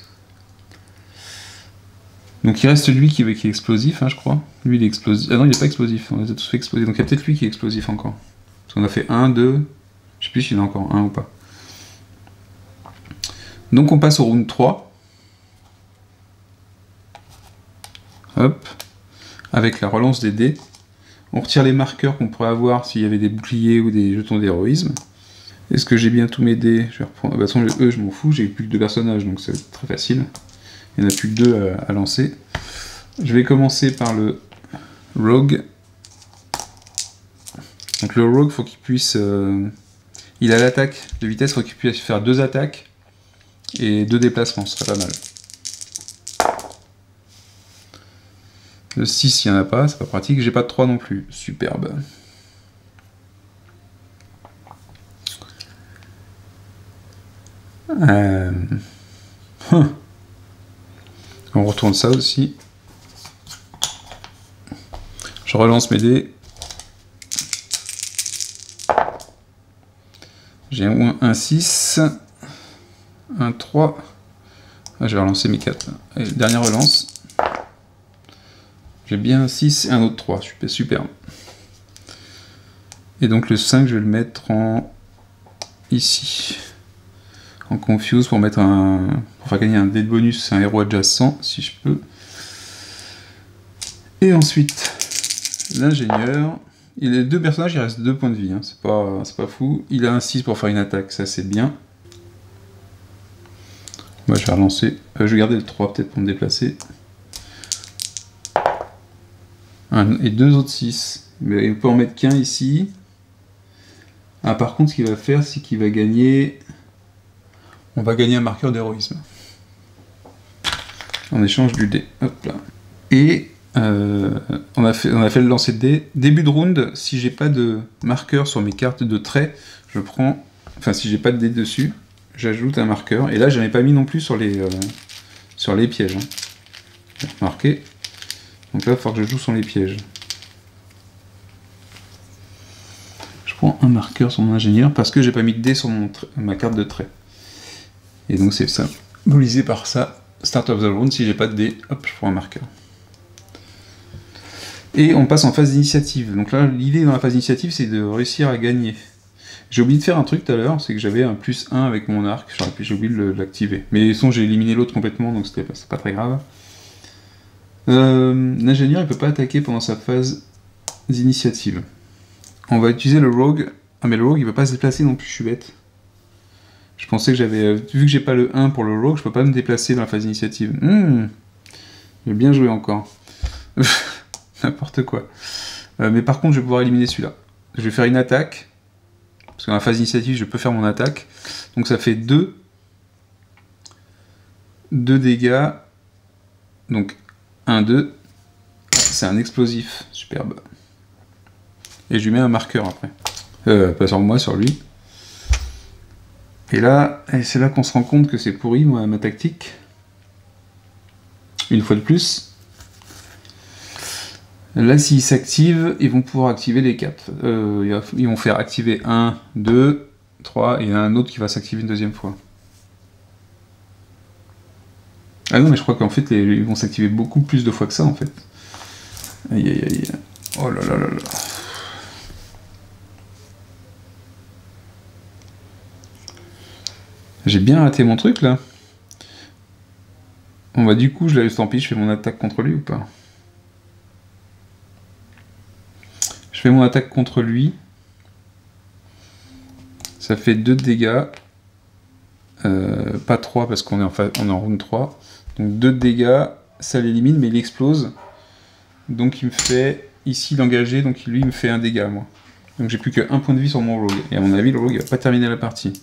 Donc il reste lui qui est explosif, hein, je crois. Lui il est explosif. Ah non, il n'est pas explosif, on les a tous fait exploser. Donc il y a peut-être lui qui est explosif encore. Parce qu'on a fait 1, 2, je sais plus s'il y en a encore un ou pas. Donc on passe au round 3. Hop. Avec la relance des dés. On retire les marqueurs qu'on pourrait avoir s'il y avait des boucliers ou des jetons d'héroïsme. Est-ce que j'ai bien tous mes dés? Je vais reprendre. Bah, de toute façon, eux, je m'en fous, j'ai plus que 2 personnages, donc c'est très facile. Il n'y en a plus que 2 à lancer. Je vais commencer par le Rogue. Donc le Rogue, faut qu'il puisse... il a l'attaque de vitesse, faut qu'il puisse faire 2 attaques et 2 déplacements, ce serait pas mal. Le 6, il n'y en a pas, c'est pas pratique. J'ai pas de 3 non plus. Superbe. On retourne ça aussi. Je relance mes dés. J'ai un 6, un 3. Ah, je vais relancer mes 4. Allez, dernière relance. J'ai bien un 6 et un autre 3. Super. Et donc le 5, je vais le mettre en... ici. En confuse pour mettre pour faire gagner un dé de bonus, un héros adjacent, si je peux. Et ensuite, l'ingénieur. Les 2 personnages, il reste 2 points de vie, hein. C'est pas fou. Il a un 6 pour faire une attaque, ça c'est bien. Moi je vais relancer. Je vais garder le 3 peut-être pour me déplacer. Et 2 autres 6. Mais il peut en mettre qu'un ici. Ah, par contre, ce qu'il va faire, c'est qu'il va gagner... On va gagner un marqueur d'héroïsme. En échange du dé. Hop là. Et on a fait le lancer de dé. Début de round, si j'ai pas de marqueur sur mes cartes de traits, je prends... Enfin, si j'ai pas de dé dessus, j'ajoute un marqueur. Et là, j'en ai pas mis non plus sur les pièges. Hein. J'ai remarqué. Donc là, il va falloir que je joue sur les pièges. Je prends un marqueur sur mon ingénieur parce que j'ai pas mis de dé sur ma carte de trait. Et donc c'est ça. Symbolisé par ça. Start of the round, si j'ai pas de dé, hop, je prends un marqueur. Et on passe en phase d'initiative. Donc là, l'idée dans la phase d'initiative, c'est de réussir à gagner. J'ai oublié de faire un truc tout à l'heure, c'est que j'avais un +1 avec mon arc, j'ai oublié de l'activer. Mais sinon, j'ai éliminé l'autre complètement, donc c'est pas très grave. L'ingénieur, il peut pas attaquer pendant sa phase d'initiative. On va utiliser le rogue. Ah, mais le rogue, il peut pas se déplacer non plus, je suis bête. Je pensais que j'avais... Vu que j'ai pas le 1 pour le rogue, je peux pas me déplacer dans la phase d'initiative. J'ai bien joué encore. N'importe quoi. Mais par contre, je vais pouvoir éliminer celui-là. Je vais faire une attaque. Parce que dans la phase d'initiative, je peux faire mon attaque. Donc ça fait 2 dégâts. Donc 1, 2. C'est un explosif. Superbe. Et je lui mets un marqueur après. Pas sur moi, sur lui. Et là, c'est là qu'on se rend compte que c'est pourri, moi, ma tactique. Une fois de plus. Là, s'ils s'activent, ils vont pouvoir activer les 4. Ils vont faire activer 1, 2, 3, et il y en a un autre qui va s'activer une deuxième fois. Ah non, mais je crois qu'en fait, ils vont s'activer beaucoup plus de fois que ça, en fait. Aïe, aïe, aïe. Oh là là là là. J'ai bien raté mon truc, là. Bon, bah, du coup, tant pis, je fais mon attaque contre lui ou pas? Je fais mon attaque contre lui. Ça fait 2 de dégâts. Pas 3 parce qu'on est, on est en round 3. Donc 2 de dégâts, ça l'élimine, mais il explose. Donc il me fait ici l'engager, donc lui il me fait 1 dégât moi. Donc j'ai plus que 1 point de vie sur mon rogue. Et à mon avis, le rogue va pas terminer la partie.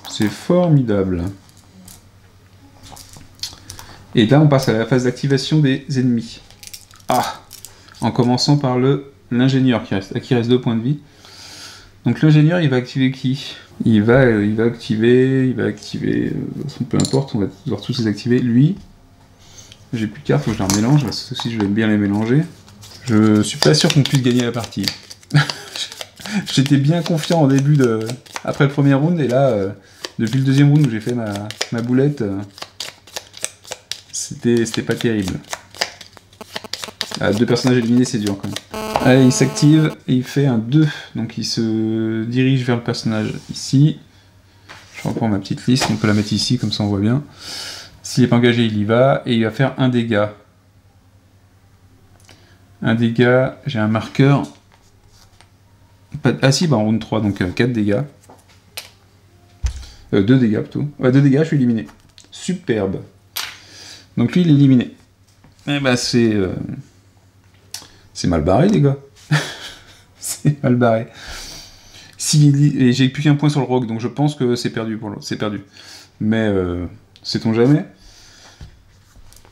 C'est formidable. Et là, on passe à la phase d'activation des ennemis. Ah! En commençant par l'ingénieur à qui reste 2 points de vie. Donc l'ingénieur, il va activer qui? Il va activer, peu importe, on va devoir tous les activer. Lui, j'ai plus de cartes, faut que je les remélange, parce que si je vais bien les mélanger. Je suis pas sûr qu'on puisse gagner la partie. J'étais bien confiant en début après le premier round, et là, depuis le deuxième round où j'ai fait ma boulette, c'était pas terrible. Ah, 2 personnages éliminés, c'est dur quand même. Allez, il s'active et il fait un 2. Donc il se dirige vers le personnage ici. Je reprends ma petite liste, on peut la mettre ici, comme ça on voit bien. S'il n'est pas engagé, il y va, et il va faire 1 dégât. 1 dégât, j'ai un marqueur. Ah si, bah en round 3, donc 4 dégâts. 2 dégâts plutôt. Ouais, 2 dégâts, je suis éliminé. Superbe. Donc lui, il est éliminé. Eh ben c'est mal barré, les gars. C'est mal barré. Et j'ai plus qu'un point sur le rogue, donc je pense que c'est perdu pour l'autre. C'est perdu. Mais sait-on jamais.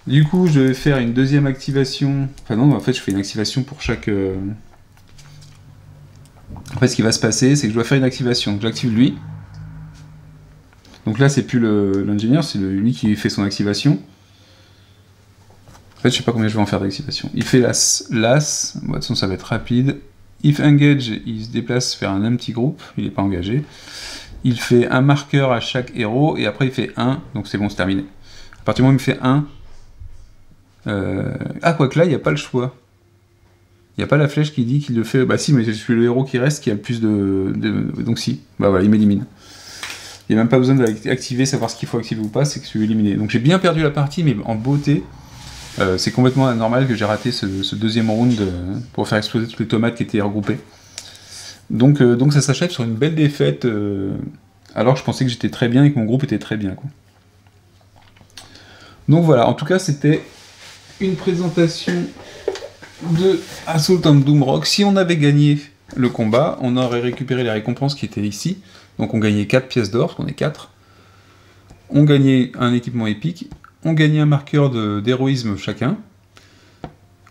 Du coup, je vais faire une deuxième activation. Enfin non, en fait, je fais une activation pour chaque... En fait, ce qui va se passer, c'est que je dois faire une activation. J'active lui. Donc là, c'est plus l'ingénieur, c'est lui qui fait son activation. En fait, je sais pas combien je vais en faire d'activation. Il fait l'as. Bon, de toute façon, ça va être rapide. If engage, il se déplace vers un petit groupe. Il n'est pas engagé. Il fait un marqueur à chaque héros, et après il fait 1. Donc c'est bon, c'est terminé. À partir du moment où il fait 1... Ah, quoique là, il n'y a pas le choix. Il n'y a pas la flèche qui dit qu'il le fait... Bah si, mais c'est le héros qui reste qui a le plus de... Donc si. Bah voilà, il m'élimine. Il n'y a même pas besoin d'activer, savoir ce qu'il faut activer ou pas, c'est que je suis éliminé. Donc j'ai bien perdu la partie, mais en beauté... c'est complètement anormal que j'ai raté ce deuxième round pour faire exploser toutes les tomates qui étaient regroupées. Donc ça s'achève sur une belle défaite, alors que je pensais que j'étais très bien et que mon groupe était très bien, quoi. Donc voilà, en tout cas c'était une présentation de Assault on Doomrock. Si on avait gagné le combat, on aurait récupéré les récompenses qui étaient ici. Donc on gagnait 4 pièces d'or, parce qu'on est 4. On gagnait un équipement épique. On gagnait un marqueur d'héroïsme chacun.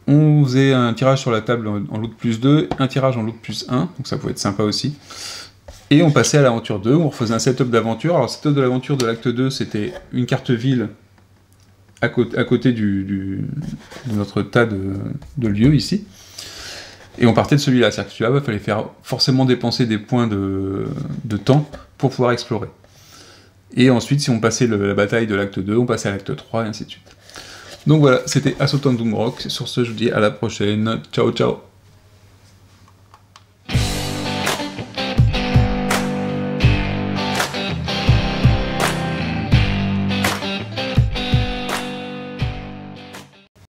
On faisait un tirage sur la table en loot plus 2, un tirage en loot plus 1, donc ça pouvait être sympa aussi. Et on passait à l'aventure 2, on refaisait un setup d'aventure. Alors, le setup de l'aventure de l'acte 2, c'était une carte ville à côté de notre tas de lieux ici. Et on partait de celui-là, c'est-à-dire que celui-là, il fallait forcément dépenser des points de temps pour pouvoir explorer. Et ensuite, si on passait la bataille de l'acte 2, on passait à l'acte 3, et ainsi de suite. Donc voilà, c'était Assault on Doomrock. Sur ce, je vous dis à la prochaine. Ciao, ciao.